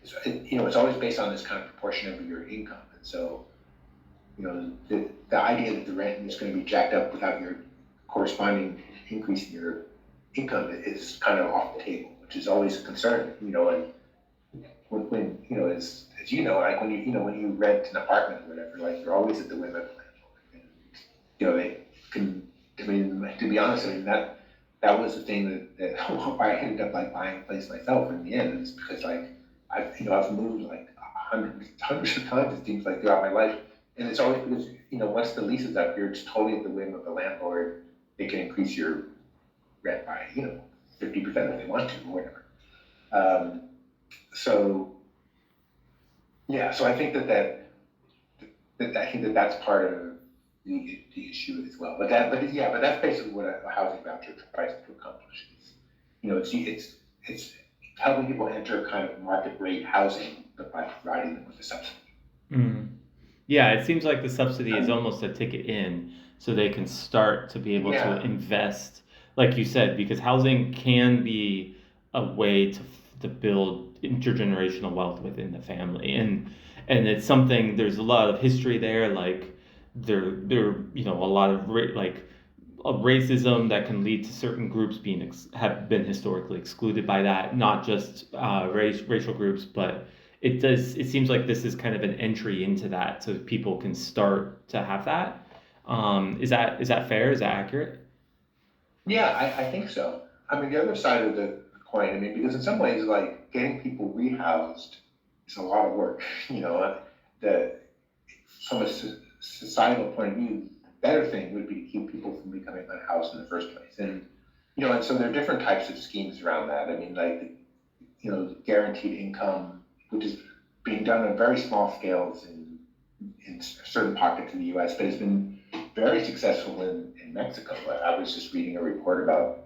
B: It's always based on this kind of proportion of your income, and so the idea that the rent is going to be jacked up without your corresponding increase in your income is kind of off the table, which is always a concern. And when as as you know, like when you rent an apartment or whatever, like you're always at the whim of the landlord. And, they can. I mean, to be honest, I mean that was the thing that why I ended up like buying a place myself in the end. Is because like I've moved like hundreds of times, it seems like, throughout my life, and it's always because once the lease is up, you're just totally at the whim of the landlord. They can increase your rent by 50% if they want to or whatever. So yeah, so I think that that's part of the issue as well. But that's basically what a housing voucher tries to accomplish. It's helping people enter kind of market rate housing, but by providing them with a subsidy.
A: Mm. Yeah, it seems like the subsidy is almost a ticket in, so they can start to be able to
B: Yeah,
A: invest, like you said, because housing can be a way to build intergenerational wealth within the family, and it's something. There's a lot of history there, like there a lot of of racism that can lead to certain groups have been historically excluded by that, not just racial groups, but it seems like this is kind of an entry into that, so people can start to have that. Is that fair? Is that accurate?
B: yeah, I think so. I mean, the other side of the coin, I mean, because in some ways, like getting people rehoused is a lot of work. The from a societal point of view, the better thing would be to keep people from becoming unhoused in the first place. And so there are different types of schemes around that. I mean, like, guaranteed income, which is being done on very small scales in certain pockets of the US, but it's been very successful in Mexico. I was just reading a report about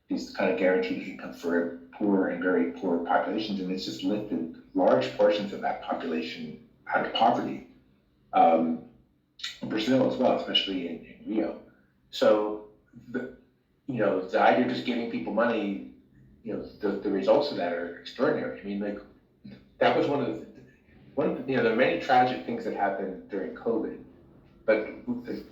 B: these kind of guaranteed income for poor and very poor populations, and it's just lifted large portions of that population out of poverty. Um, Brazil as well, especially in Rio. So the idea of just giving people money, the results of that are extraordinary. I mean, like that was there are many tragic things that happened during COVID, but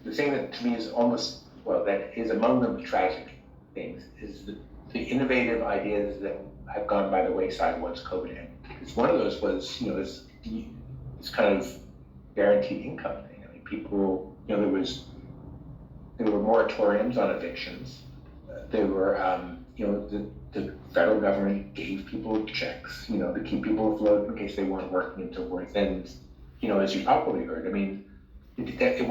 B: the thing that to me is that is among the tragic things is the innovative ideas that have gone by the wayside once COVID ended. Because one of those was this kind of guaranteed income thing. I mean, people, there were moratoriums on evictions. There were, the federal government gave people checks, to keep people afloat in case they weren't working and so forth. And, as you probably heard, I mean, this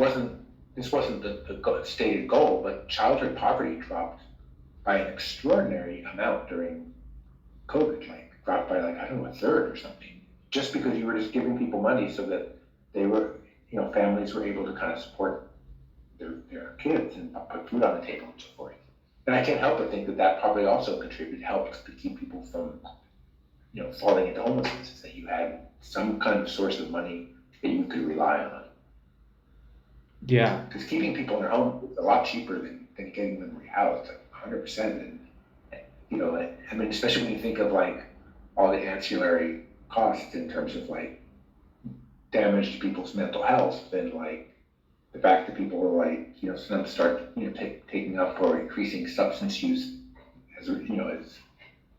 B: wasn't the stated goal, but childhood poverty dropped by an extraordinary amount during COVID, like dropped by like, I don't know, a third or something, just because you were just giving people money so that they were, families were able to kind of support their kids and put food on the table and so forth. And I can't help but think that probably also helped to keep people from, falling into homelessness, is that you had some kind of source of money that you could rely on.
A: Yeah.
B: Because keeping people in their home is a lot cheaper than getting them rehoused, like 100%. And, I mean, especially when you think of like all the ancillary costs in terms of like damage to people's mental health, and like the fact that people are like, some start, taking up or increasing substance use as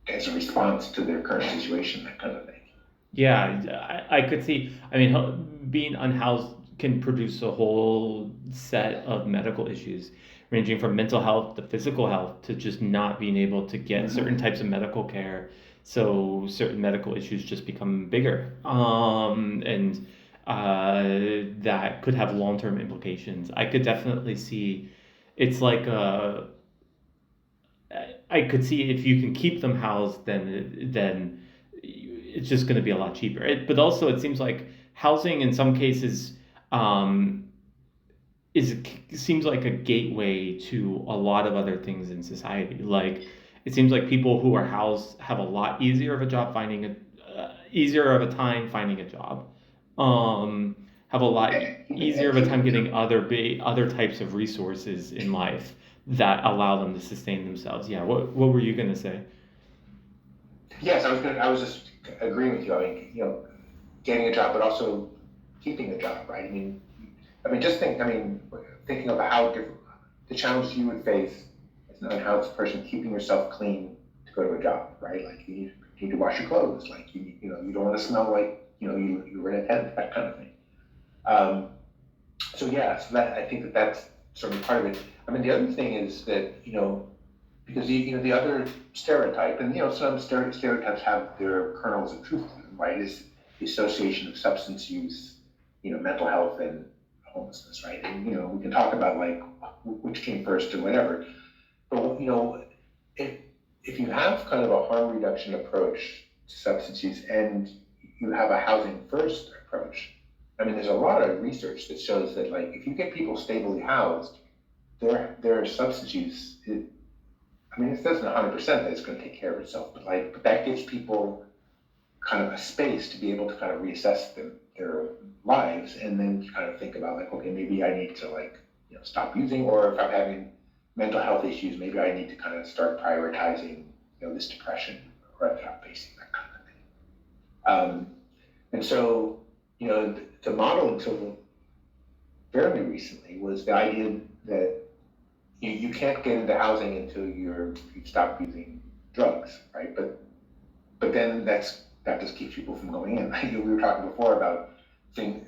B: as a response to their current situation, that kind of thing.
A: Yeah, I could see. I mean, being unhoused can produce a whole set of medical issues, ranging from mental health to physical health to just not being able to get certain types of medical care. So certain medical issues just become bigger, and that could have long-term implications. I could definitely see. It's like I could see if you can keep them housed, then it's just going to be a lot cheaper. But also, it seems like housing in some cases um, is seems like a gateway to a lot of other things in society. Like it seems like people who are housed have a lot easier of a job finding easier of a time finding a job. Have a lot easier of a time getting other types of resources in life that allow them to sustain themselves. Yeah. What were you gonna say?
B: Yes, I was just agreeing with you. I mean, getting a job, but also keeping a job, right? Thinking about how different the challenges you would face as an unhoused person, keeping yourself clean to go to a job, right? Like you need to wash your clothes, like you don't want to smell like you were in a tent, that kind of thing. Um, so yeah, so that I think that's sort of part of it. I mean, the other thing is that because the other stereotype, and some stereotypes have their kernels of truth to them, right? Is the association of substance use, mental health and homelessness, right? And we can talk about like which came first or whatever, but if if you have kind of a harm reduction approach to substance use and you have a housing first approach, I mean, there's a lot of research that shows that like if you get people stably housed, their substance use, I mean, it doesn't 100% that it's going to take care of itself, but that gives people kind of a space to be able to kind of reassess their lives and then kind of think about like, okay, maybe I need to like, stop using, or if I'm having mental health issues, maybe I need to kind of start prioritizing, this depression or that I'm facing, that kind of thing. And so, the model until fairly recently was the idea that you can't get into housing until you've stopped using drugs, right? But then that just keeps people from going in. We were talking before about the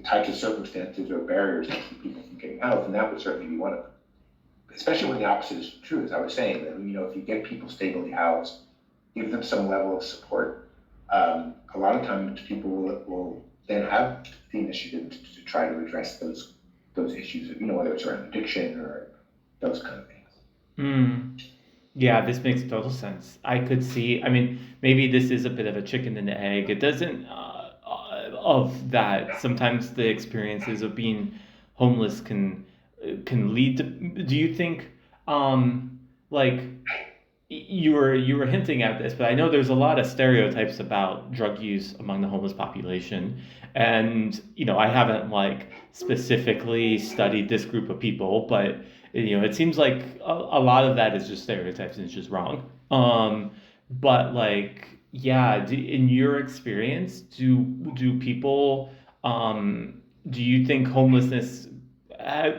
B: types of circumstances or barriers that keep people from getting housed, and that would certainly be one of them. Especially when the opposite is true, as I was saying, that if you get people stably housed, give them some level of support, a lot of times people will then have the initiative to try to address those issues, whether it's around addiction or those kind of things.
A: Mm. Yeah, this makes total sense. I could see, I mean, maybe this is a bit of a chicken and the egg. It doesn't, of that, sometimes the experiences of being homeless can lead to, do you think, like, you were hinting at this, but I know there's a lot of stereotypes about drug use among the homeless population, and I haven't like specifically studied this group of people, but it seems like a lot of that is just stereotypes and it's just wrong. But like, yeah, in your experience, do people, do you think homelessness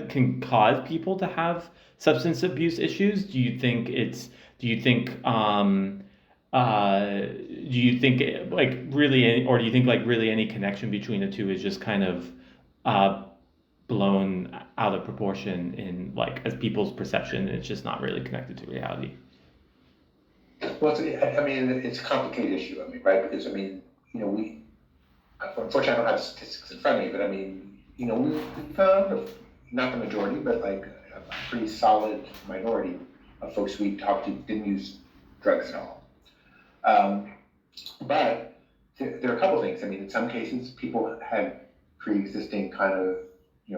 A: can cause people to have substance abuse issues? Do you think do you think like really or do you think like really any connection between the two is just kind of uh, blown out of proportion in like as people's perception, and it's just not really connected to reality?
B: Well, I mean, it's a complicated issue. I mean, right? Because I mean, we unfortunately I don't have statistics in front of me, but I mean, we found not the majority, but like a pretty solid minority of folks we talked to didn't use drugs at all. But there are a couple things. I mean, in some cases, people had pre-existing kind of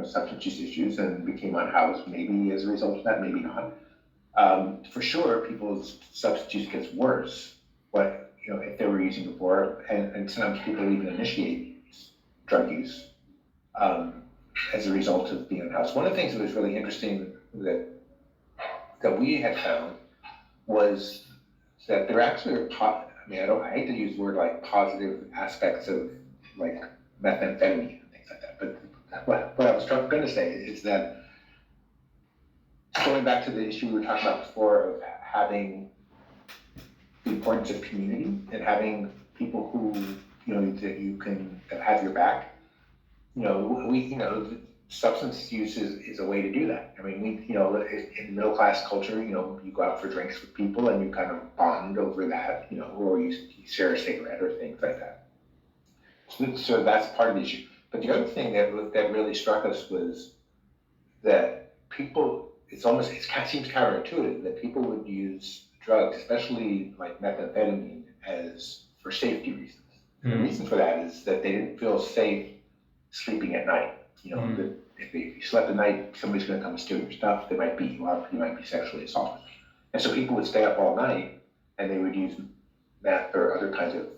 B: substance use issues and became unhoused, maybe as a result of that, maybe not. For sure, people's substance use gets worse. If they were using before, and sometimes people even initiate drug use as a result of being unhoused. One of the things that was really interesting that we had found was that there actually are I hate to use the word like positive aspects of like methamphetamine and things like that, but what I was going to say is that going back to the issue we were talking about before of having the importance of community and having people who that you can that have your back. Substance use is a way to do that. I mean, in middle class culture, you go out for drinks with people and you kind of bond over that, or you share a cigarette or things like that. So that's part of the issue. But the other thing that really struck us was that people, it seems counterintuitive that people would use drugs, especially like methamphetamine, as for safety reasons. And the reason for that is that they didn't feel safe sleeping at night. If you slept at night, somebody's going to come and steal your stuff. They might beat you up. You might be sexually assaulted. And so people would stay up all night, and they would use meth or other kinds of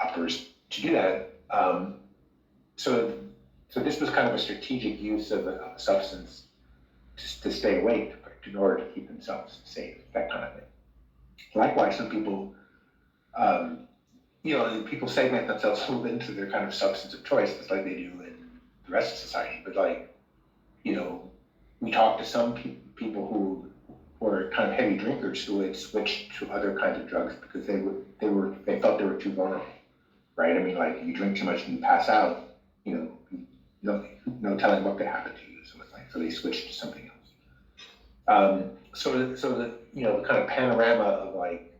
B: uppers to do that. So this was kind of a strategic use of a substance to stay awake in order to keep themselves safe, that kind of thing. Likewise, some people, people segment themselves a little bit into their kind of substance of choice, just like they do in the rest of society. But we talked to some people who were kind of heavy drinkers who had switched to other kinds of drugs because they felt they were too vulnerable, right? I mean, like you drink too much and you pass out, you know, no telling what could happen to you. So it's like, so they switched to something else. So the the kind of panorama of like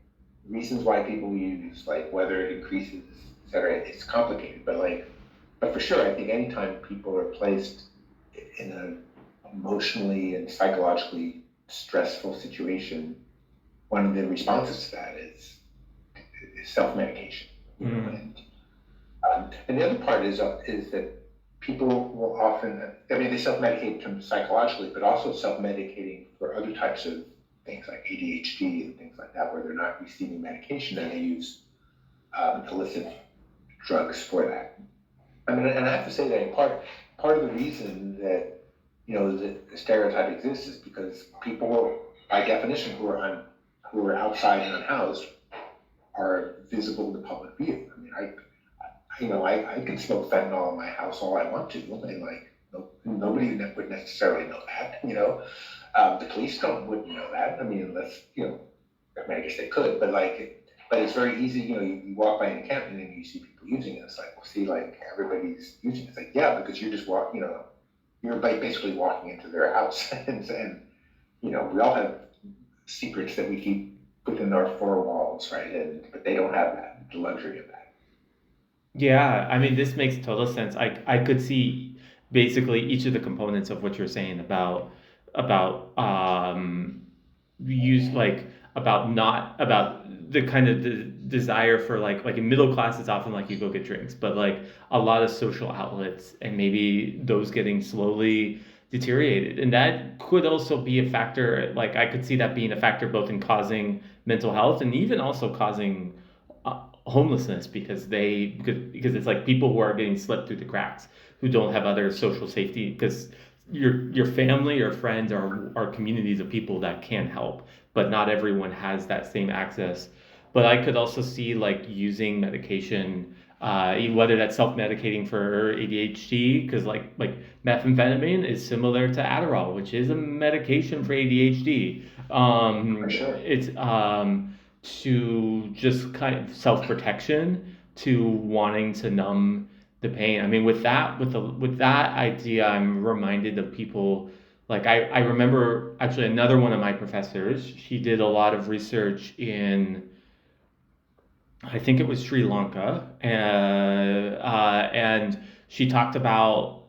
B: reasons why people use, like whether it increases, et cetera, it's complicated. But for sure, I think anytime people are placed in an emotionally and psychologically stressful situation, one of the responses to that is self-medication. And the other part is that people will often, I mean, they self-medicate in terms of psychologically, but also self-medicating for other types of things like ADHD and things like that, where they're not receiving medication and they use illicit drugs for that. I mean, and I have to say that in part of the reason that the stereotype exists is because people, by definition, who are outside and unhoused, are visible to public view. I mean, I can smoke fentanyl in my house all I want to, and like nobody would necessarily know that. The police wouldn't know that. I mean, unless I mean, I guess they could, but it's very easy. You walk by an encampment and you see people using it. It's like, well, see, like everybody's using it. It's like, yeah, because you just walk. You're basically walking into their house, and we all have secrets that we keep within our four walls, right? But they don't have that, the luxury of that.
A: Yeah, I mean, this makes total sense. I could see basically each of the components of what you're saying about use like about not about the kind of the desire for like in middle class it's often like you go get drinks, but like a lot of social outlets and maybe those getting slowly deteriorated. And that could also be a factor, like I could see that being a factor both in causing mental health and even also causing homelessness because it's like people who are getting slipped through the cracks who don't have other social safety because your family or friends are communities of people that can help, but not everyone has that same access. But I could also see like using medication, whether that's self-medicating for ADHD, because like methamphetamine is similar to Adderall, which is a medication for ADHD.
B: For sure.
A: It's to just kind of self-protection to wanting to numb the pain. I mean, with that idea, I'm reminded of people like I remember actually another one of my professors. She did a lot of research in I think it was Sri Lanka, and she talked about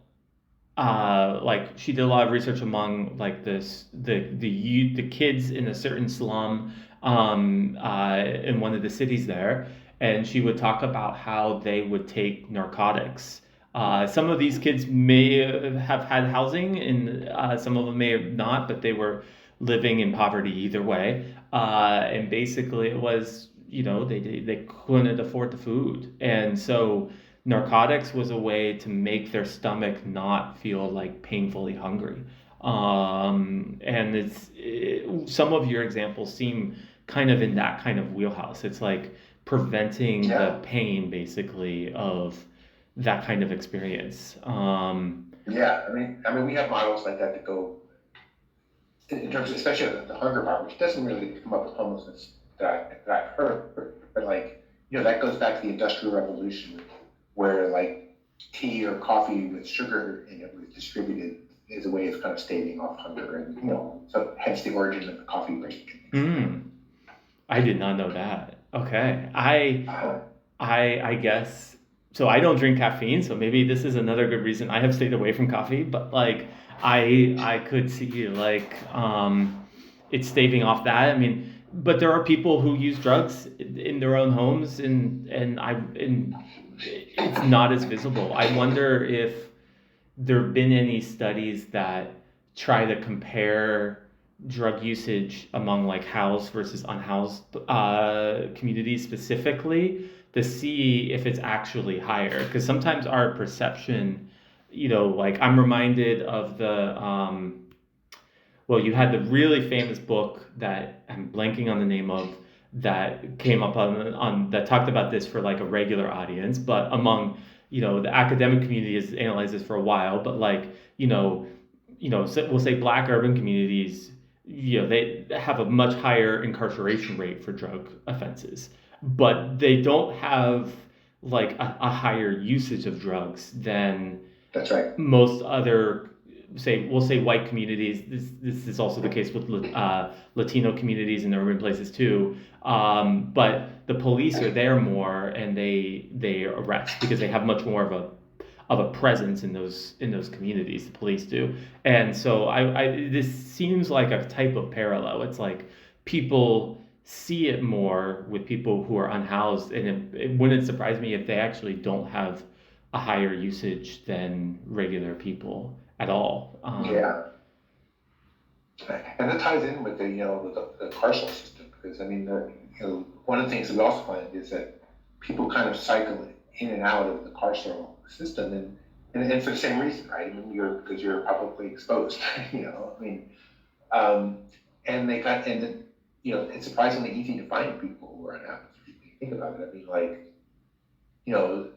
A: like she did a lot of research among like the kids in a certain slum in one of the cities there, and she would talk about how they would take narcotics. Some of these kids may have had housing, and some of them may have not, but they were living in poverty either way. And basically, it was they couldn't afford the food, and so narcotics was a way to make their stomach not feel like painfully hungry. And some of your examples seem kind of in that kind of wheelhouse. It's like preventing
B: Yeah.
A: the pain basically of that kind of experience.
B: Yeah, I mean, we have models like that go in terms, of, especially the hunger part, which doesn't really come up with homelessness that I've heard, but like that goes back to the Industrial Revolution, where like tea or coffee with sugar in it was distributed as a way of kind of staving off hunger, and so hence the origin of the coffee break.
A: Mm, I did not know that. Okay,
B: Uh,
A: I guess so. I don't drink caffeine, so maybe this is another good reason I have stayed away from coffee. But like, I could see like it's staving off that. I mean, but there are people who use drugs in their own homes, and it's not as visible. I wonder if there have been any studies that try to compare drug usage among like housed versus unhoused communities specifically to see if it's actually higher, because sometimes our perception, like I'm reminded of the well, you had the really famous book that I'm blanking on the name of that came up on that talked about this for like a regular audience, but among the academic community has analyzed this for a while, but like so we'll say black urban communities, they have a much higher incarceration rate for drug offenses, but they don't have like a higher usage of drugs than
B: That's right.
A: most other, we'll say white communities. This is also the case with Latino communities in urban places too. But the police are there more, and they arrest because they have much more of a presence in those communities. The police do, and so I this seems like a type of parallel. It's like people see it more with people who are unhoused, and it wouldn't surprise me if they actually don't have a higher usage than regular people at all.
B: Yeah, and that ties in with the carceral system, because I mean, one of the things that we also find is that people kind of cycle in and out of the carceral system, and for the same reason, right? I mean, because you're publicly exposed, I mean, um, and they got and it's surprisingly easy to find people who are unhappy. If you think about it, I mean, like, you know,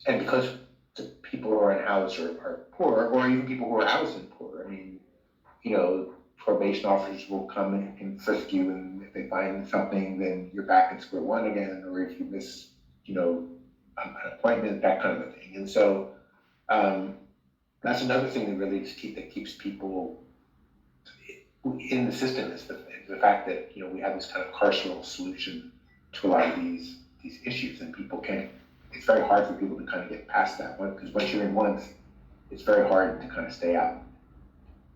B: and because the people who are unhoused are poor, or even people who are housed and poor. I mean, probation officers will come and frisk you, and if they find something, then you're back in square one again, or if you miss, an appointment, that kind of a thing. And so um, that's another thing that really that keeps people in the system is the fact that we have this kind of carceral solution to a lot of these issues, and people can't. It's very hard for people to kind of get past that one, because once you're in once, it's very hard to kind of stay out.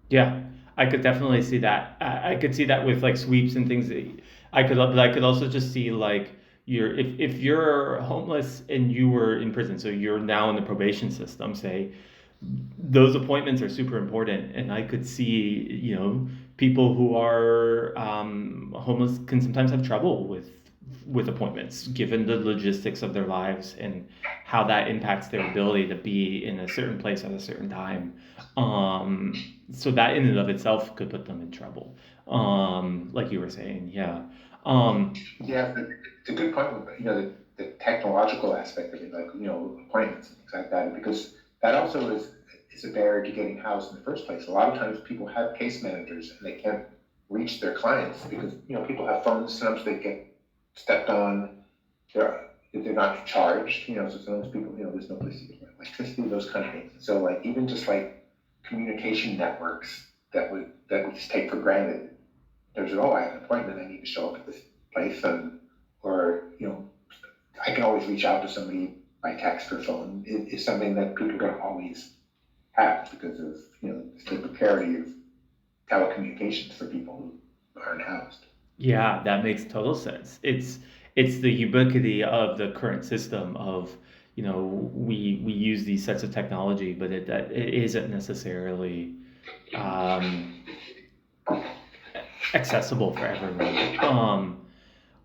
A: Yeah, I could definitely see that. I could see that with like sweeps and things. But I could also just see like if you're homeless and you were in prison, so you're now in the probation system, say, those appointments are super important, and I could see, people who are homeless can sometimes have trouble with appointments, given the logistics of their lives and how that impacts their ability to be in a certain place at a certain time. Um, so that in and of itself could put them in trouble. Like you were saying, yeah. Um,
B: Yeah, it's a good point with the technological aspect of it, like appointments and things like that, because that also is a barrier to getting housed in the first place. A lot of times people have case managers and they can't reach their clients because people have phones. Sometimes they get stepped on. They're not charged. So sometimes people there's no place to get electricity, those kind of things. So like even just like communication networks that we just take for granted. There's I have an appointment, I need to show up at this place, and or I can always reach out to somebody by text or phone. It is something that people don't always have because of the precarity of telecommunications for people who aren't housed.
A: Yeah, that makes total sense. It's the ubiquity of the current system of, we use these sets of technology, but it isn't necessarily um, accessible for everyone.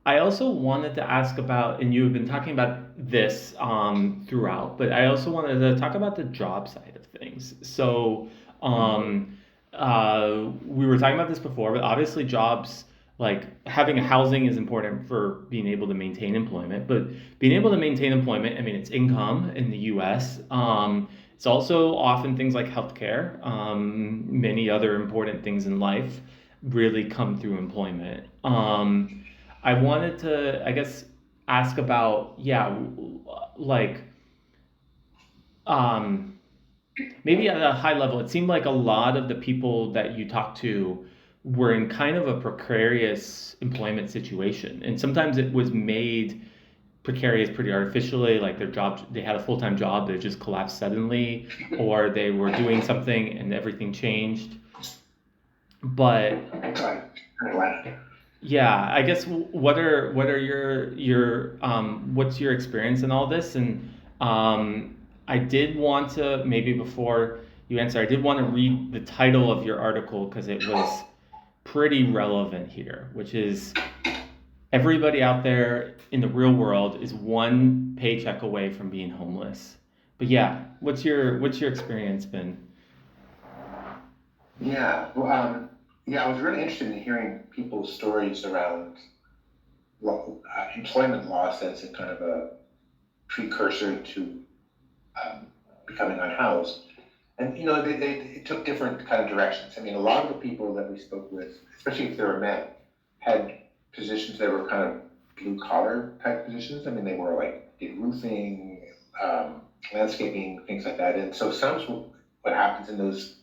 A: I also wanted to ask about, and you've been talking about this throughout, but I also wanted to talk about the job side of things. So, we were talking about this before, but obviously, jobs like having a housing is important for being able to maintain employment. But being able to maintain employment, I mean, it's income in the U.S. It's also often things like healthcare, many other important things in life really come through employment. I wanted to, I guess, ask about, yeah, like, um, maybe at a high level, it seemed like a lot of the people that you talked to were in kind of a precarious employment situation. And sometimes it was made precarious pretty artificially, like their job, they had a full-time job that just collapsed suddenly, or they were doing something and everything changed. But yeah, I guess what are your what's your experience in all this? And I did want to, maybe before you answer, I did want to read the title of your article because it was pretty relevant here, which is everybody out there in the real world is one paycheck away from being homeless. But yeah, what's your experience been?
B: Yeah, well, yeah, I was really interested in hearing people's stories around employment loss as a kind of a precursor to um, becoming unhoused. And it took different kind of directions. I mean, a lot of the people that we spoke with, especially if they were men, had positions that were kind of blue collar type positions. I mean, they were like did roofing, landscaping, things like that. And so sometimes what happens in those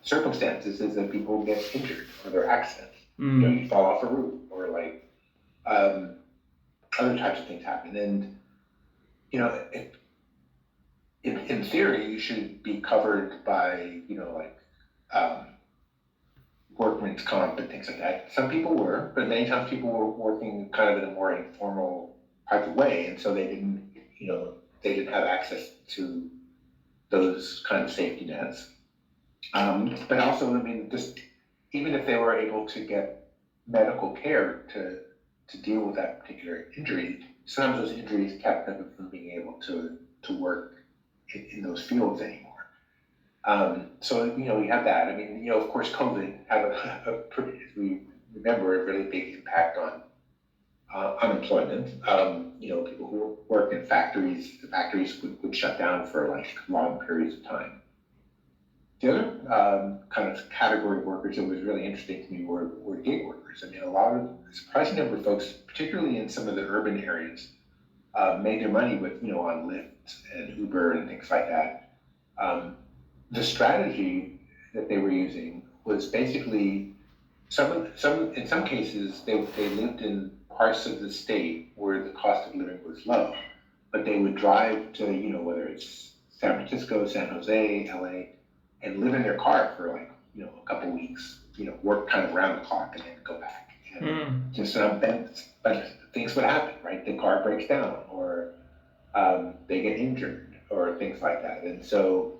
B: circumstances is that people get injured or they're accidents. You fall off a roof or like um, other types of things happen. And in theory, you should be covered by like um, workman's comp and things like that. Some people were, but many times people were working kind of in a more informal type of way, and so they didn't have access to those kind of safety nets. But also, I mean, just even if they were able to get medical care to deal with that particular injury, sometimes those injuries kept them from being able to work in those fields anymore. So you have that. I mean, of course, COVID had as we remember, a really big impact on unemployment. People who work in factories, the factories would shut down for like long periods of time. The other kind of category of workers that was really interesting to me were gig workers. I mean, a surprising number of folks, particularly in some of the urban areas, made their money with on Lyft and Uber and things like that. The strategy that they were using was basically in some cases they lived in parts of the state where the cost of living was low, but they would drive to whether it's San Francisco, San Jose, LA, and live in their car for like a couple weeks, work kind of around the clock and then go back. And just but things would happen, right? The car breaks down or they get injured or things like that, and so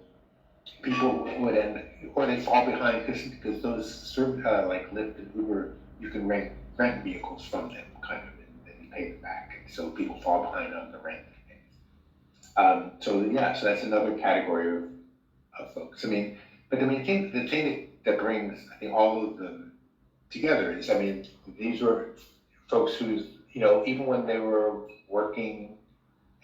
B: people would end or they fall behind because those like Lyft and Uber, you can rent vehicles from them kind of and you pay them back, and so people fall behind on the rent. So that's another category of folks. I mean, but the thing that brings I think all of them together is these were folks who's even when they were working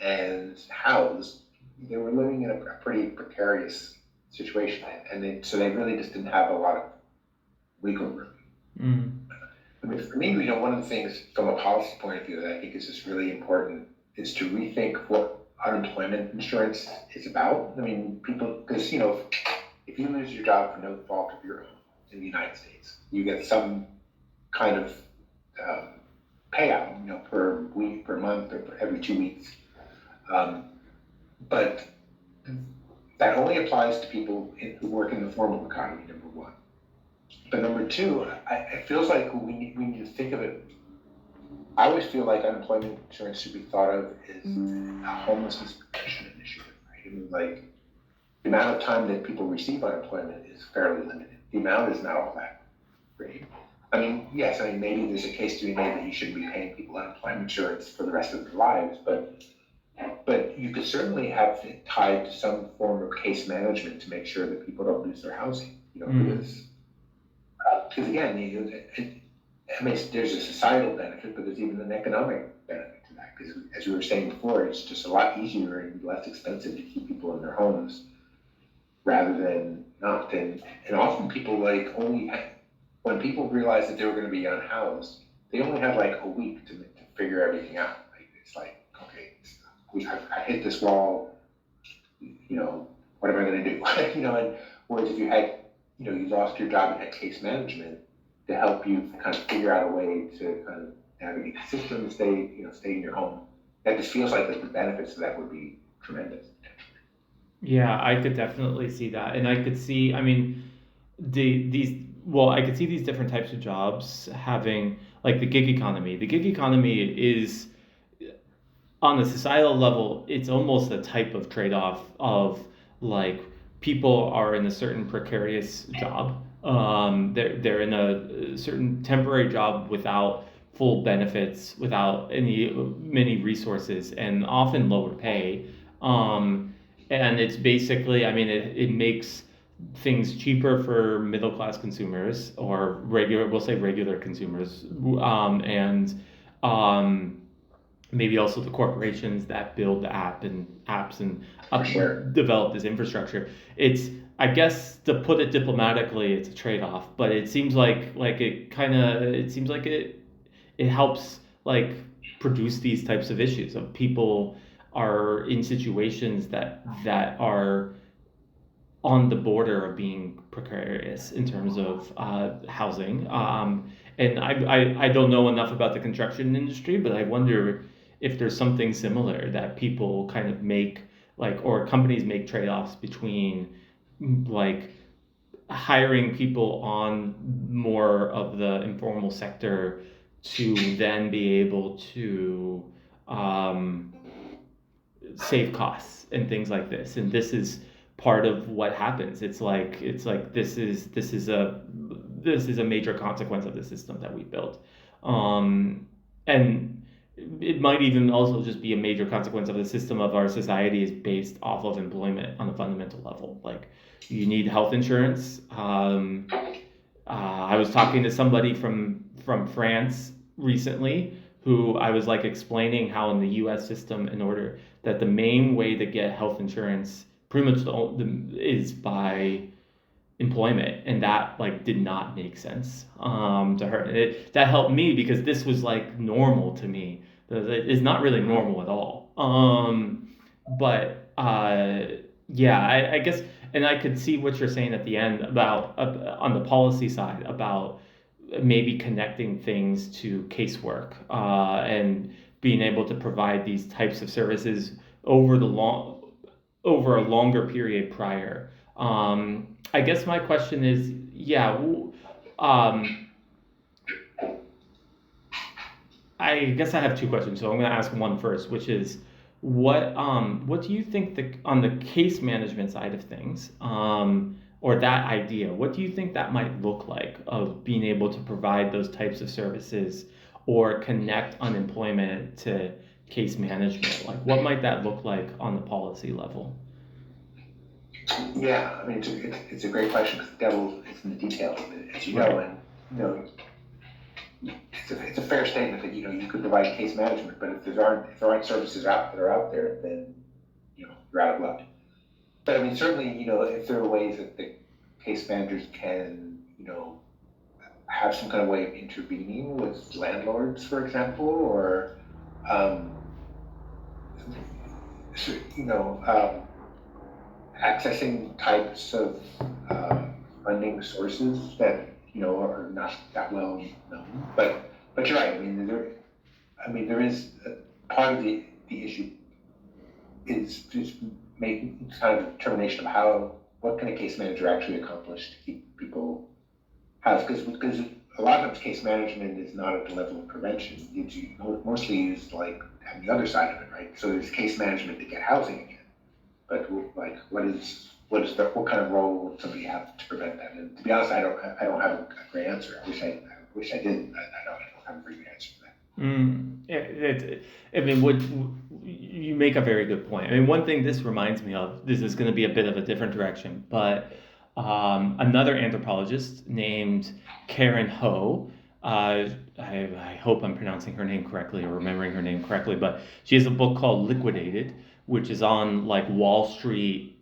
B: and housed, they were living in a pretty precarious situation, and so they really just didn't have a lot of wiggle room. I mean, for me, one of the things from a policy point of view that I think is just really important is to rethink what unemployment insurance is about. I mean, because if you lose your job for no fault of your own in the United States, you get some kind of payout, per week, per month, or every 2 weeks. But that only applies to people who work in the formal economy, number one. But number two, it feels like we need to think of it. I always feel like unemployment insurance should be thought of as a homelessness prevention initiative, right? I mean, like the amount of time that people receive unemployment is fairly limited. The amount is not all that great. I mean, yes, maybe there's a case to be made that you shouldn't be paying people unemployment insurance for the rest of their lives, but you could certainly have it tied to some form of case management to make sure that people don't lose their housing, because again, there's a societal benefit, but there's even an economic benefit to that, because as we were saying before, it's just a lot easier and less expensive to keep people in their homes rather than not. And often people when people realized that they were going to be unhoused, they only had like a week to figure everything out. Like, it's like, okay, I hit this wall, what am I going to do? And whereas if you had, you lost your job and had case management to help you kind of figure out a way to kind of navigate the system, stay in your home, that just feels like the benefits of that would be tremendous.
A: Yeah, I could definitely see that. And I could see, I could see these different types of jobs having, like the gig economy. The gig economy is, on the societal level, it's almost a type of trade-off of like people are in a certain precarious job. They're in a certain temporary job without full benefits, without many resources, and often lower pay. And it's basically, it makes things cheaper for middle class consumers or regular consumers, and maybe also the corporations that build the apps and develop this infrastructure. It's, I guess, to put it diplomatically, it's a trade-off, but it seems like it helps like produce these types of issues of people are in situations that are on the border of being precarious in terms of housing. And I don't know enough about the construction industry, but I wonder if there's something similar that people kind of make, like, or companies make trade-offs between like hiring people on more of the informal sector to then be able to um, save costs and things like this. And this is part of what happens. It's like this is a major consequence of the system that we built. And it might even also just be a major consequence of the system of our society is based off of employment on a fundamental level. Like, you need health insurance. I was talking to somebody from France recently who I was like explaining how in the U.S. system, in order that the main way to get health insurance pretty much is by employment, and that like did not make sense to her. That helped me because this was like normal to me. It's not really normal at all. But yeah, I guess, and I could see what you're saying at the end about on the policy side about maybe connecting things to casework and being able to provide these types of services over the long over a longer period prior. I guess my question is, yeah, um, I guess I have two questions, so I'm going to ask one first, which is what do you think on the case management side of things, or that idea, what do you think that might look like of being able to provide those types of services or connect unemployment to case management? Like, what might that look like on the policy level?
B: Yeah, I mean, it's a great question because the devil is in the details, as you know,
A: Right.
B: and it's a fair statement that you could provide case management, but if there aren't services that are out there, then you're out of luck. But I mean, certainly, if there are ways that the case managers can have some kind of way of intervening with landlords, for example, or um, so, accessing types of funding sources that are not that well known. But you're right. I mean, there is part of the issue is just making kind of a determination of what can a case manager actually accomplish to keep people housed, because a lot of times case management is not at the level of prevention. It's mostly used like on the other side of it, right? So there's case management to get housing again, but like what kind of role would somebody have to prevent that? And to be honest, I don't have a great answer. I wish I did. I don't have a very good answer for that.
A: I mean, what you make a very good point. I mean, one thing this reminds me of, this is going to be a bit of a different direction, but another anthropologist named Karen Ho, I hope I'm pronouncing her name correctly or remembering her name correctly, but she has a book called Liquidated, which is on like Wall Street.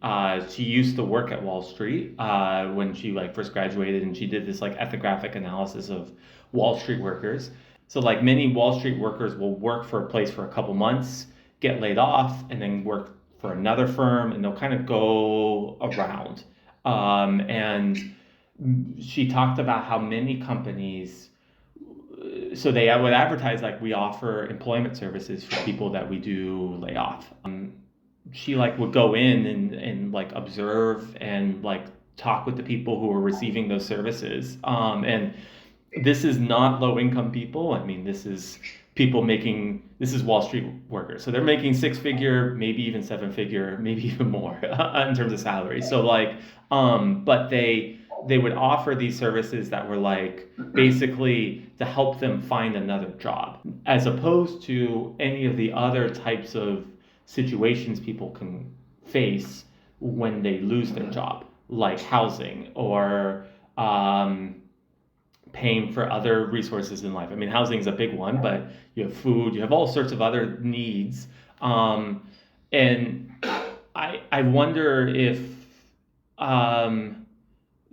A: She used to work at Wall Street when she like first graduated, and she did this like ethnographic analysis of Wall Street workers. So like many Wall Street workers will work for a place for a couple months, get laid off, and then work for another firm, and they'll kind of go around. And she talked about how many companies, so they would advertise like we offer employment services for people that we do lay off. She like would go in and like observe and like talk with the people who are receiving those services. And this is not low income people. I mean, this is Wall Street workers. So they're making six figure, maybe even seven figure, maybe even more in terms of salary. So like, but they would offer these services that were like basically to help them find another job, as opposed to any of the other types of situations people can face when they lose their job, like housing or paying for other resources in life. I mean, housing is a big one, but you have food, you have all sorts of other needs. And I wonder if um,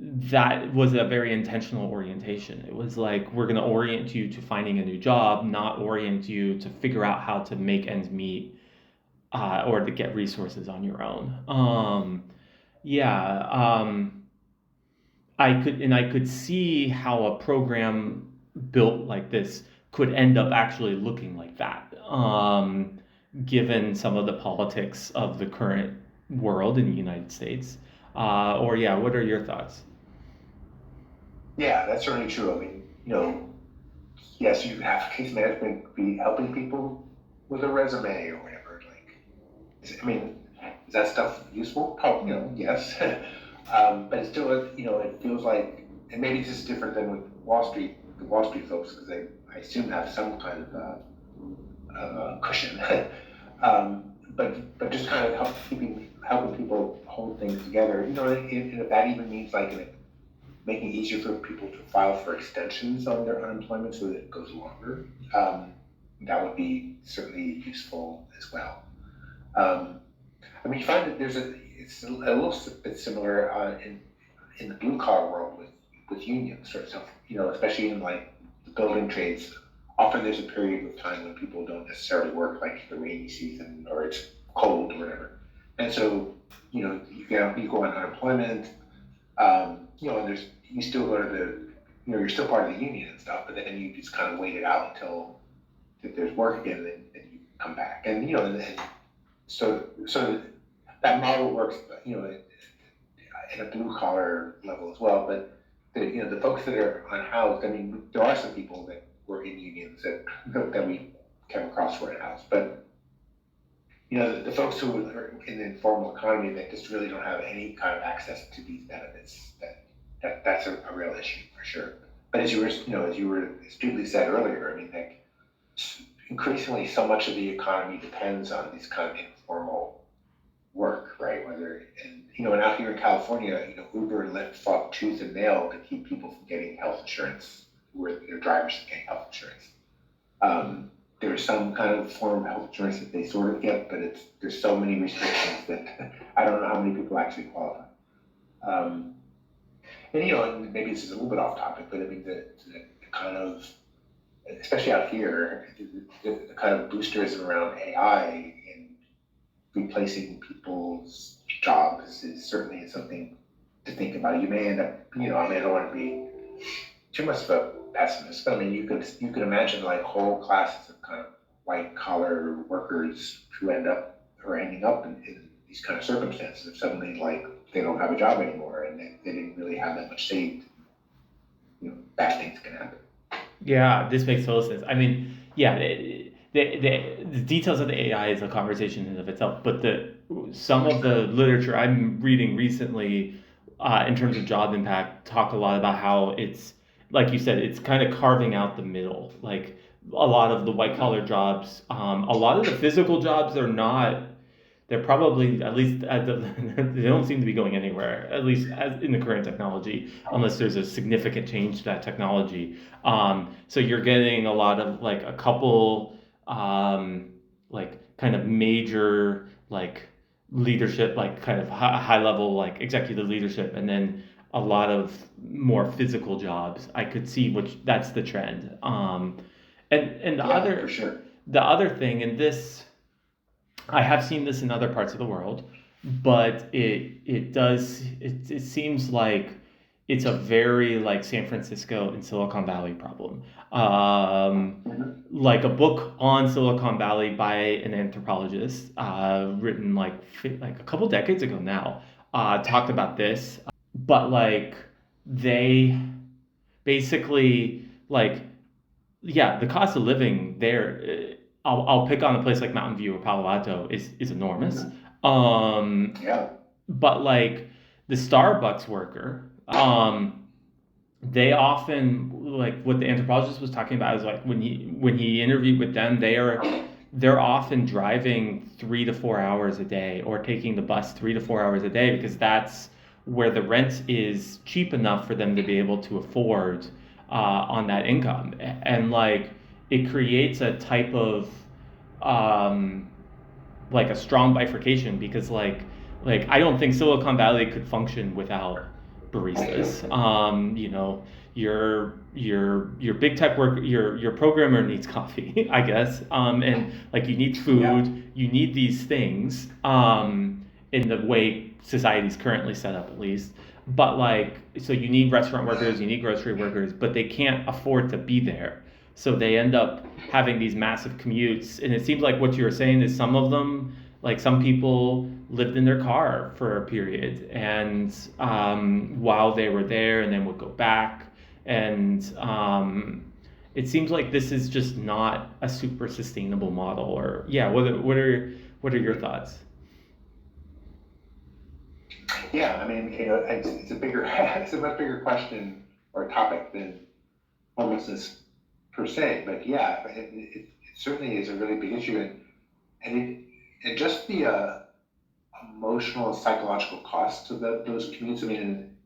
A: that was a very intentional orientation. It was like, we're going to orient you to finding a new job, not orient you to figure out how to make ends meet, or to get resources on your own. Yeah, I could see how a program built like this could end up actually looking like that, given some of the politics of the current world in the United States. Or yeah, what are your thoughts?
B: Yeah, that's certainly true. I mean, yes, you have case management be helping people with a resume or whatever. Like, I mean, is that stuff useful? Probably, yes. But it's still, it feels like, and maybe this is different than with Wall Street, the Wall Street folks, because I assume have some kind of cushion. But just kind of helping people hold things together. And if that even means like making it easier for people to file for extensions on their unemployment so that it goes longer, that would be certainly useful as well. Um, I mean, you find that it's a little bit similar in the blue collar world with unions, sort of stuff. Especially in like the building trades. Often there's a period of time when people don't necessarily work, like the rainy season or it's cold or whatever, and so you go on unemployment. And you still go to you're still part of the union and stuff, but then you just kind of wait it out until there's work again, and you come back, and so that model works, in a blue collar level as well. But the folks that are unhoused, I mean, there are some people that were in unions that we came across who were unhoused, but the folks who are in the informal economy that just really don't have any kind of access to these benefits, that's a real issue for sure. But as you were astutely said earlier, I mean, like, increasingly so much of the economy depends on these kind of informal work, right? And out here in California, Uber and Lyft fought tooth and nail to keep people from getting health insurance, where their drivers from getting health insurance. There's some kind of form of health insurance that they sort of get, but there's so many restrictions that I don't know how many people actually qualify. Um, and maybe this is a little bit off topic, but I mean the kind of, especially out here, the kind of boosterism around AI and replacing people's jobs is certainly something to think about. You may end up, I mean, I don't want to be too much of a pessimist, but I mean, you could imagine like whole classes of kind of white collar workers who are ending up in these kind of circumstances if suddenly like they don't have a job anymore and they didn't really have that much saved. Bad things can happen.
A: Yeah, this makes total sense. I mean, yeah, the details of the AI is a conversation in and of itself, but some of the literature I'm reading recently, in terms of job impact, talk a lot about how it's, like you said, it's kind of carving out the middle. Like a lot of the white collar jobs, a lot of the physical jobs are not. They're probably, at least they don't seem to be going anywhere, at least as in the current technology, unless there's a significant change to that technology. So you're getting a lot of like a couple, like kind of major like leadership, like kind of high level like executive leadership, and then a lot of more physical jobs. I could see which that's the trend. And
B: Yeah, for sure.
A: the other thing, and this I have seen this in other parts of the world, but it seems like it's a very like San Francisco and Silicon Valley problem.
B: Mhm.
A: Like a book on Silicon Valley by an anthropologist, written like a couple decades ago now, talked about this. But like they basically like, yeah, the cost of living there. I'll pick on a place like Mountain View or Palo Alto is enormous.
B: Mhm.
A: Um,
B: Yeah.
A: but like the Starbucks worker, they often, like what the anthropologist was talking about is like when he interviewed with them, they're often driving 3 to 4 hours a day or taking the bus 3 to 4 hours a day because that's where the rent is cheap enough for them to be able to afford, on that income. And like it creates a type of, um, like a strong bifurcation because like I don't think Silicon Valley could function without baristas. Your big tech work, your programmer needs coffee, I guess. And like you need food, you need these things in the way society's currently set up, at least. But like, so you need restaurant workers, you need grocery workers, but they can't afford to be there. So they end up having these massive commutes. And it seems like what you were saying is some of them, like some people lived in their car for a period and while they were there and then would go back. And it seems like this is just not a super sustainable model. Or yeah, what are your thoughts?
B: Yeah, I mean, it's a bigger, it's a much bigger question or topic than homelessness per se, but yeah, it certainly is a really big issue, and and just the emotional and psychological costs of those commutes. I mean, in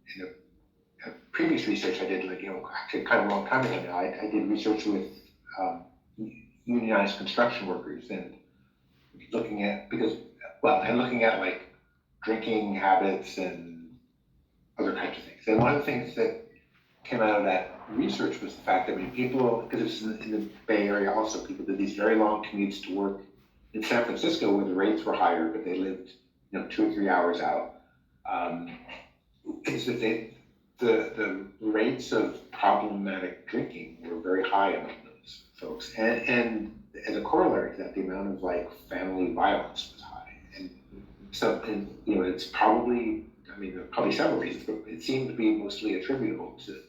B: a previous research I did, like, actually kind of a long time ago now, I did research with um, unionized construction workers and looking at like drinking habits and other kinds of things. And one of the things that came out of that research was the fact that, I mean, people, because it's in the Bay Area also, people did these very long commutes to work in San Francisco where the rates were higher, but they lived, 2 or 3 hours out. Um, is that the rates of problematic drinking were very high among those folks, and as a corollary to that, the amount of like family violence was high, and so, and it's probably, I mean, there are probably several reasons, but it seemed to be mostly attributable to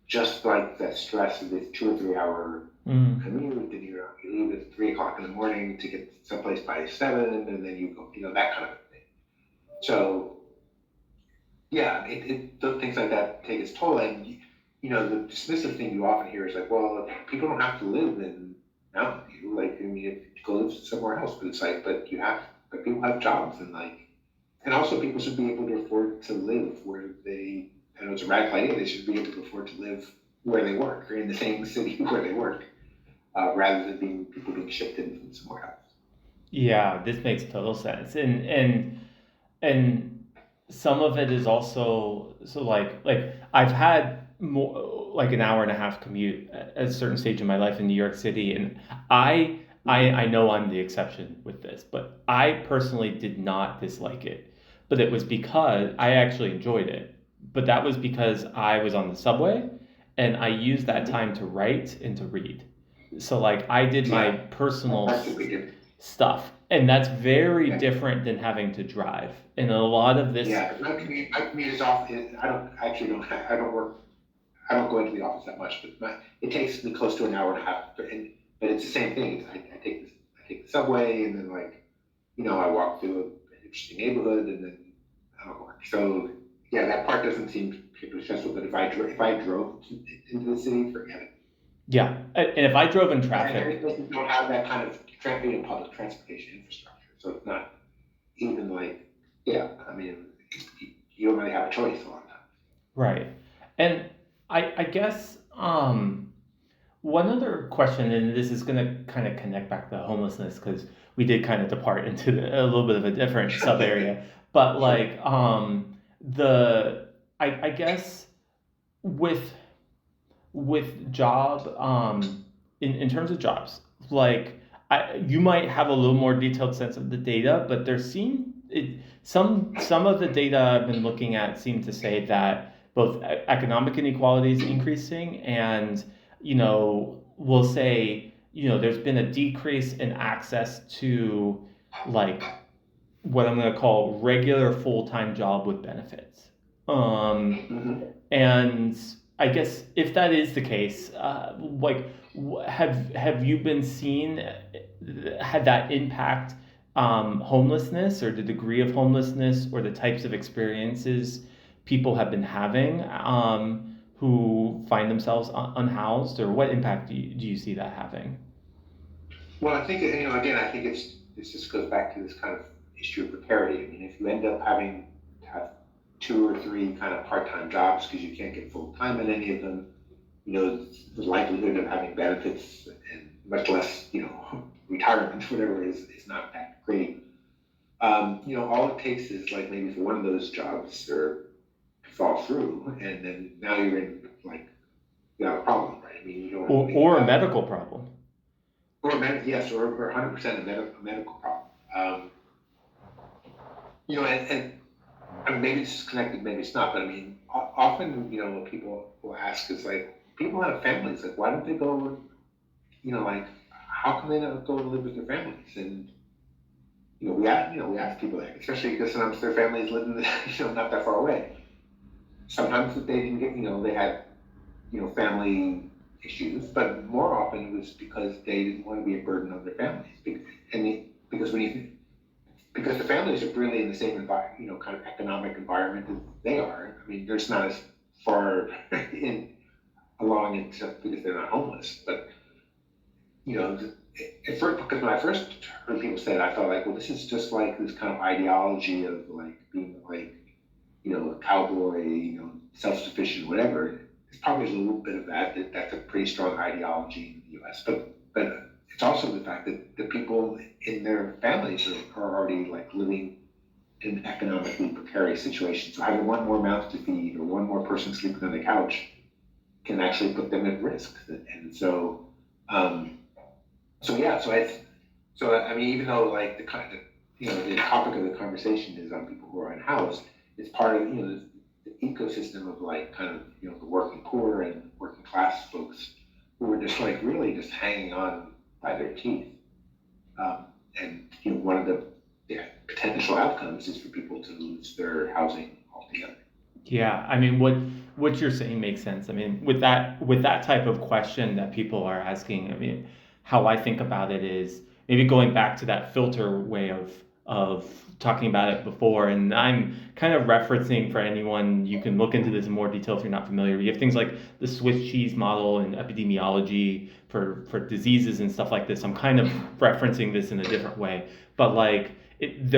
B: just like that stress of this 2 or 3 hour commute, and you leave at 3 o'clock in the morning to get someplace by 7, and then you go, that kind of thing. So yeah, things like that take its toll, and the dismissive thing you often hear is like, well, people don't have to live in Mountain View, like, I mean, if you go live somewhere else, but it's like, but people have jobs, and like, and also people should be able to afford to live where they, I know it's a radical idea, they should be able to afford to live where they work or in the same city where they work, rather than people being shipped in from somewhere else.
A: Yeah, this makes total sense. And some of it is also so like I've had more like an hour and a half commute at a certain stage in my life in New York City, and I know I'm the exception with this, but I personally did not dislike it. But it was because I actually enjoyed it. But that was because I was on the subway and I used that time to write and to read. So like I did my
B: Yeah,
A: personal
B: that's what we do.
A: stuff, and that's very
B: Yeah.
A: different than having to drive. And a lot of this,
B: Yeah, my commute is off. I don't work. I don't go into the office that much, but it takes me close to an hour and a half. But it's the same thing. I take the subway, and then like, I walk through an interesting neighborhood, and then I don't work. So yeah, that part doesn't seem particularly stressful. But if I drove into the city, forget it.
A: yeah. And if I drove in
B: And many
A: traffic,
B: places don't have that kind of public transportation infrastructure, so it's not even like, yeah. I mean, you don't really have a choice a lot of times.
A: right? And I guess one other question, and this is going to kind of connect back to homelessness because we did kind of depart into a little bit of a different sub area, but
B: Sure.
A: like the I guess with job in terms of jobs, like you might have a little more detailed sense of the data, but some of the data I've been looking at seem to say that both economic inequality is increasing, and we'll say there's been a decrease in access to like what I'm going to call regular full-time job with benefits. Um,
B: Mhm.
A: and I guess if that is the case, like, have you been seen had that impact homelessness or the degree of homelessness or the types of experiences people have been having who find themselves unhoused, or what impact do you see that having?
B: Well, I think, again, I think this just goes back to this kind of issue of precarity. I mean, if you end up having to have 2 or 3 kind of part-time jobs because you can't get full-time in any of them, the likelihood of having benefits and much less, retirement, whatever, is not that great. All it takes is like maybe for one of those jobs or fall through, and then now you're in like you have a problem, right? I mean, you don't
A: or a medical problem.
B: Yes, or 100% a medical problem. And I mean, maybe this is connected, maybe it's not, but I mean, often, what people will ask is like, people have families, like, why don't they go, like, how can they not go live with their families? And, we ask people that, especially because sometimes their families live in not that far away. Sometimes they didn't get, they had, family issues, but more often it was because they didn't want to be a burden on their families. Because because the families are really in the same environment, kind of economic environment as they are. I mean, they're just not as far along except because they're not homeless. But at first, because when I first heard people say it, I thought like, well, this is just like this kind of ideology of like being like, a cowboy, self-sufficient, whatever. It's probably a little bit of that. That's a pretty strong ideology in the U.S. But it's also the fact that the people in their families are already like living in an economically precarious situation. So having one more mouth to feed or one more person sleeping on the couch can actually put them at risk. And so, yeah. So I mean, even though like the kind of the topic of the conversation is on people who are unhoused, it's part of the ecosystem of like kind of the working poor and working class folks who are just like really just hanging on by their teeth. And one of the potential outcomes is for people to lose their housing altogether.
A: Yeah, I mean, what you're saying makes sense. I mean, with that type of question that people are asking, I mean, how I think about it is maybe going back to that filter way of talking about it before, and I'm kind of referencing for anyone, you can look into this in more detail if you're not familiar. You have things like the Swiss cheese model and epidemiology for diseases and stuff like this. I'm kind of referencing this in a different way, but like it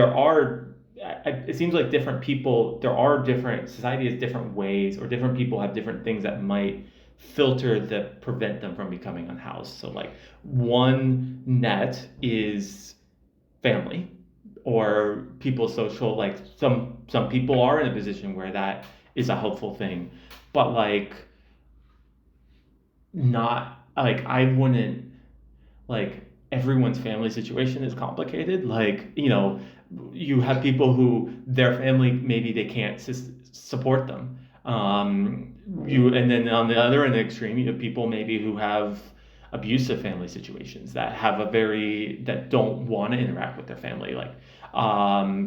A: seems like different people, society has different ways, or different people have different things that might filter that prevent them from becoming unhoused. So like one net is family or people social, like some people are in a position where that is a helpful thing, but like not like I wouldn't like everyone's family situation is complicated. Like, you have people who their family, maybe they can't support them. And then on the other end of the extreme, you have people maybe who have abusive family situations that that don't want to interact with their family, like,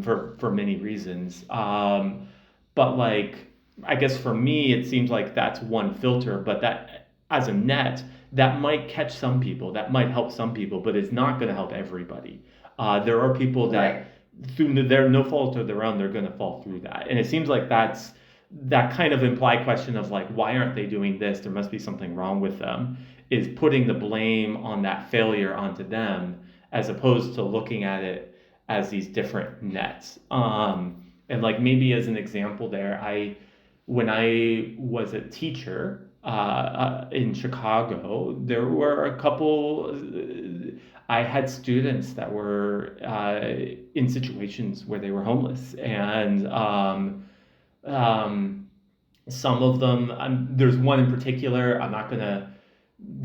A: for many reasons. But like, I guess for me, it seems like that's one filter, but that as a net, that might catch some people, that might help some people, but it's not going to help everybody. There are people that, through their no fault of their own, they're going to fall through that. And it seems like that kind of implied question of like, why aren't they doing this? There must be something wrong with them, is putting the blame on that failure onto them, as opposed to looking at it as these different nets. And like maybe as an example there, when I was a teacher in Chicago, there were a couple. I had students that were in situations where they were homeless, and um, some of them. There's one in particular. I'm not gonna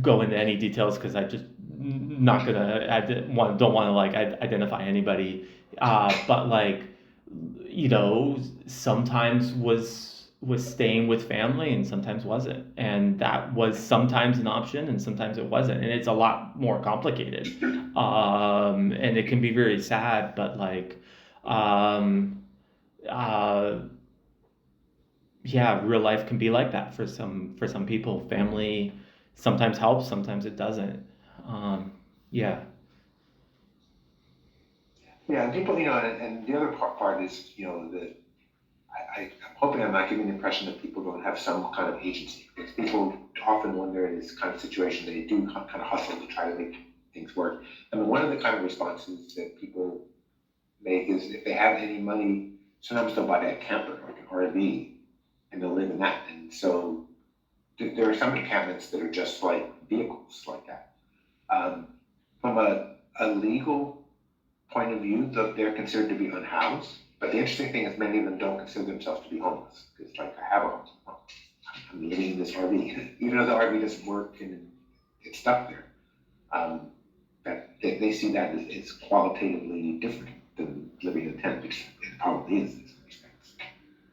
A: go into any details because I just not gonna. Don't want to like identify anybody. But like, sometimes was staying with family and sometimes wasn't, and that was sometimes an option and sometimes it wasn't, and it's a lot more complicated, and it can be very sad, but like, um, uh, yeah, real life can be like that for some people. Family sometimes helps, sometimes it doesn't. Yeah.
B: Yeah, and people, and the other part is, that I'm hoping I'm not giving the impression that people don't have some kind of agency. Because people often, when they're in this kind of situation, they do kind of hustle to try to make things work. I mean, one of the kind of responses that people make is if they have any money, sometimes they'll buy a camper, like an RV, and they'll live in that. And so there are some encampments that are just like vehicles like that. From a legal point of view, they're considered to be unhoused. But the interesting thing is many of them don't consider themselves to be homeless. It's like, I have a home. I'm living in this RV. Even though the RV doesn't work and it's stuck there. That they see that as qualitatively different than living in a tent, which it probably is in some respects.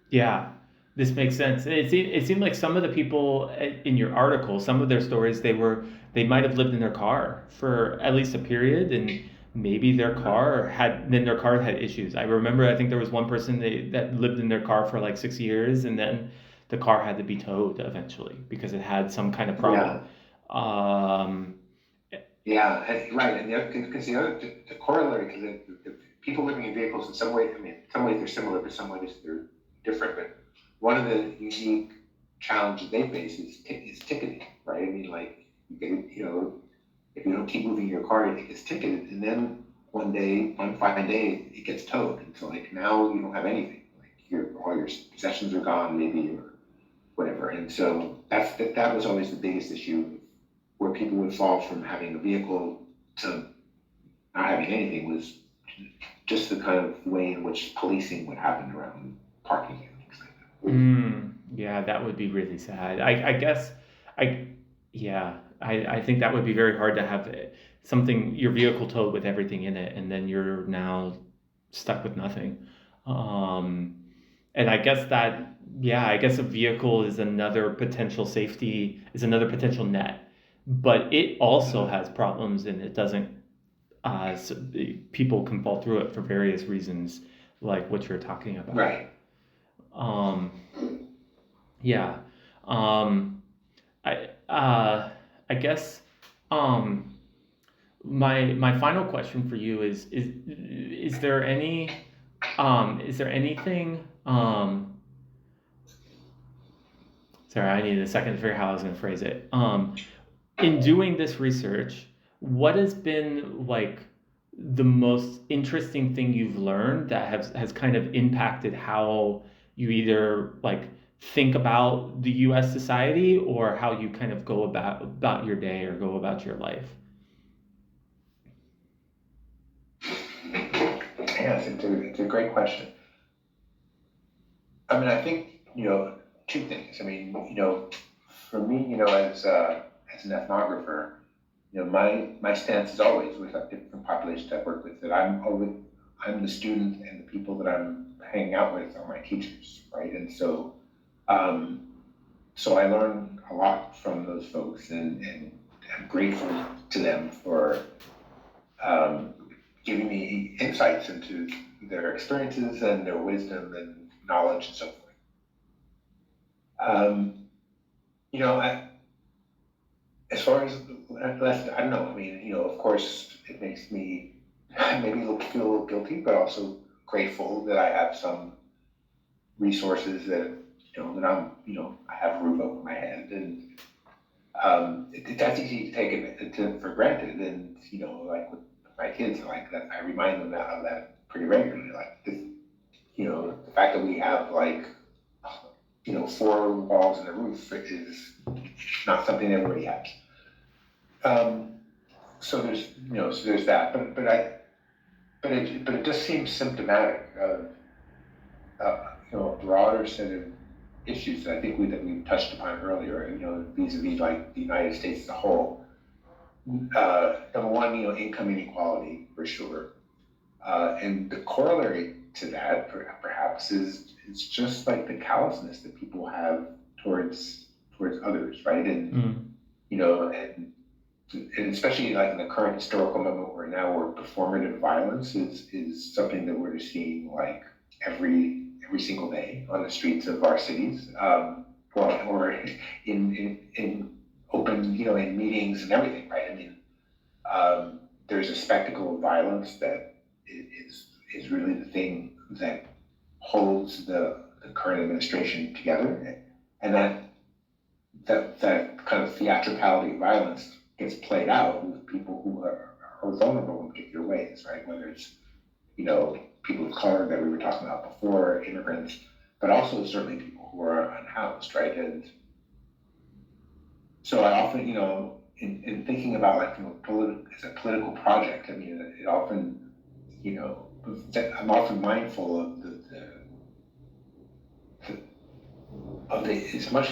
A: Yeah, this makes sense. It seemed like some of the people in your article, some of their stories, they might have lived in their car for at least a period, and maybe their car had issues. I remember, I think there was one person that lived in their car for like 6 years, and then the car had to be towed eventually because it had some kind of
B: Yeah,
A: problem. Um,
B: yeah, right. And the corollary to the people living in vehicles in some ways, I mean, in some ways they're similar, but some ways they're different. But one of the unique challenges they face is ticketing, right? I mean, like, if you don't keep moving your car, it gets ticketed, and then one fine day, it gets towed, and so like now you don't have anything. Like all your possessions are gone, maybe, or whatever. And so that was always the biggest issue, where people would fall from having a vehicle to not having anything, was just the kind of way in which policing would happen around parking and things like that.
A: yeah, that would be really sad. I guess, I, yeah, I think that would be very hard to have something, your vehicle towed with everything in it, and then you're now stuck with nothing. Um, and I guess that, yeah, I guess a vehicle is another potential safety, is another potential net, but it also has problems, and it doesn't, so people can fall through it for various reasons, like what you're talking about.
B: Right.
A: Um, yeah. Um, I guess um, my final question for you is there anything sorry, I needed a second to figure out how I was going to phrase it. In doing this research, what has been like the most interesting thing you've learned that has kind of impacted how you either like think about the US society, or how you kind of go about your day or go about your life?
B: Yes, it's a great question. I mean, I think, two things. I mean, for me, as an ethnographer, my stance is always with different populations I work with, that I'm the student, and the people that I'm hanging out with are my teachers, right? And um, so I learn a lot from those folks, and I'm grateful to them for um, giving me insights into their experiences and their wisdom and knowledge and so forth. Um, I, as far as I don't know. I mean, of course, it makes me maybe feel a little guilty, but also grateful that I have some resources that I have a roof over my head, and that's easy to take it for granted. And like with my kids, like that, I remind them of that pretty regularly. Like this, the fact that we have like four walls and a roof is not something everybody has. Um, so there's that, but it just seems symptomatic of a broader set of issues that I think that we touched upon earlier. Vis-a-vis like the United States as a whole. Number one, income inequality for sure, and the corollary to that, perhaps, is just like the callousness that people have towards others, right? And you know, and and especially like in the current historical moment we're now, where performative violence is something that we're seeing like every single day on the streets of our cities, or in open, in meetings and everything, right? I mean, there's a spectacle of violence that is really the thing that holds the current administration together, and that kind of theatricality of violence gets played out with people who are vulnerable in particular ways, right? Whether it's, people of color that we were talking about before, immigrants, but also certainly people who are unhoused, right? And so I often, in thinking about like, as a political project, I mean, it often, I'm often mindful of the of the as much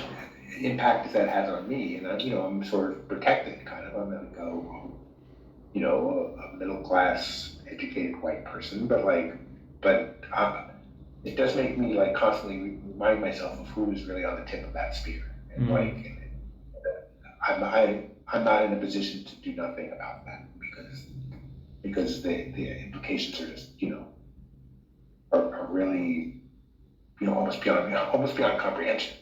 B: impact as that has on me, and I'm sort of protected, kind of. I'm like a middle class, educated white person, but it does make me like constantly remind myself of who is really on the tip of that spear, and
A: Mm.
B: I'm not in a position to do nothing about that because the implications are just are really almost beyond comprehension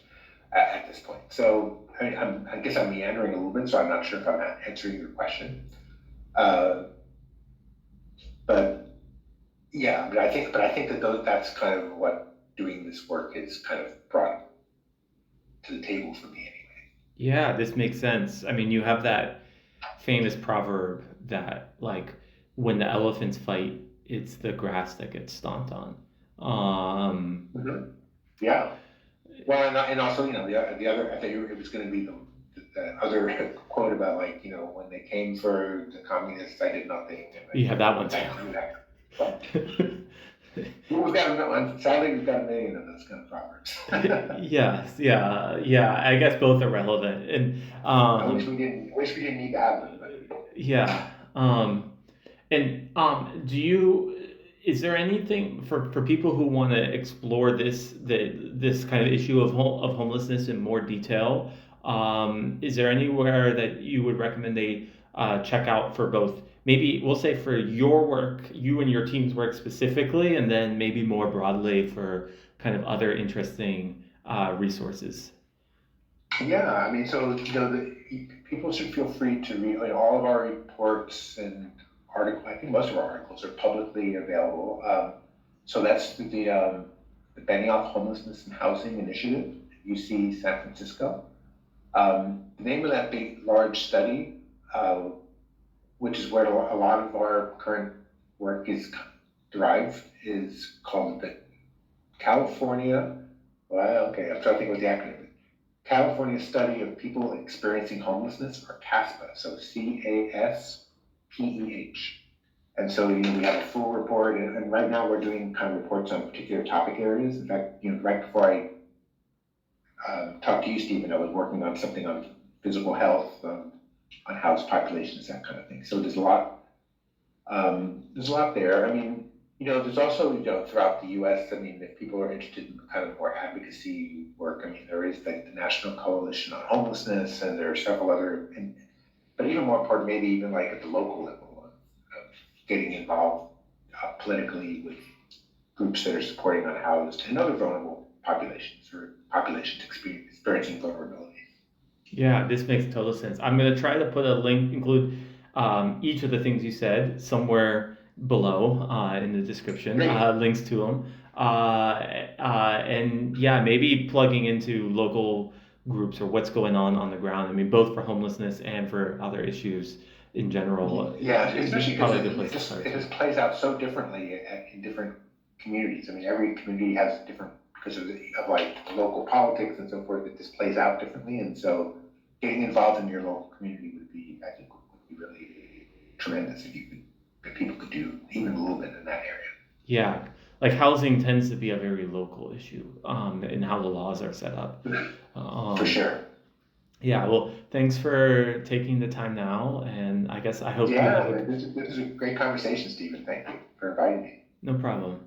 B: at this point. So I mean, I guess I'm meandering a little bit, so I'm not sure if I'm answering your question. Uh, but yeah, but I think that that's kind of what doing this work is kind of brought to the table for me anyway.
A: Yeah, this makes sense. I mean, you have that famous proverb that, like, when the elephants fight, it's the grass that gets stomped on.
B: Mm-hmm. Yeah. Well, and also, the other, I think it was going to be the other quote about like, when they came for the communists, I did nothing. And
A: You have that one
B: I do
A: too.
B: that. But sadly, we've got a million of those kind of proverbs.
A: Yes, yeah, yeah. I guess both are relevant, and
B: I wish we didn't need to have them, but
A: yeah. And do you? Is there anything for people who want to explore this kind of issue of homelessness in more detail? Is there anywhere that you would recommend they check out for both? Maybe we'll say for your work, you and your team's work specifically, and then maybe more broadly for kind of other interesting resources.
B: yeah, I mean, so people should feel free to read like, all of our reports and articles. I think most of our articles are publicly available. So that's the Benioff Homelessness and Housing Initiative at UC San Francisco. The name of that big, large study, which is where a lot of our current work is derived, is called the California. Well, okay, I'm trying to think what the acronym is. California Study of People Experiencing Homelessness, or CASPA. So CASPEH. And so we have a full report, and right now we're doing kind of reports on particular topic areas. In fact, right before I talked to you, Stephen, I was working on something on physical health, unhoused populations, that kind of thing. So there's a lot. There's a lot there. I mean, there's also, throughout the U.S. I mean, if people are interested in kind of more advocacy work, I mean, there is like the National Coalition on Homelessness, and there are several other, but even more important, maybe even like at the local level, of getting involved politically with groups that are supporting unhoused and other vulnerable populations or populations experiencing vulnerability.
A: Yeah, this makes total sense. I'm gonna try to put a link, include each of the things you said somewhere below in the description,
B: Great.
A: links to them. And yeah, maybe plugging into local groups or what's going on the ground. I mean, both for homelessness and for other issues in general.
B: Yeah,
A: This is
B: especially because
A: probably a good place to start
B: it
A: too.
B: just plays out so differently in different communities. I mean, every community has different because of like local politics and so forth. It just plays out differently, and so getting involved in your local community would be, I think, would be really tremendous if people could do even a little bit in that area.
A: Yeah, like housing tends to be a very local issue in how the laws are set up.
B: For
A: Um,
B: sure.
A: yeah, well, thanks for taking the time now, and I guess I hope you have
B: Yeah,
A: a
B: this is a great conversation, Stephen. Thank you for inviting me.
A: no problem.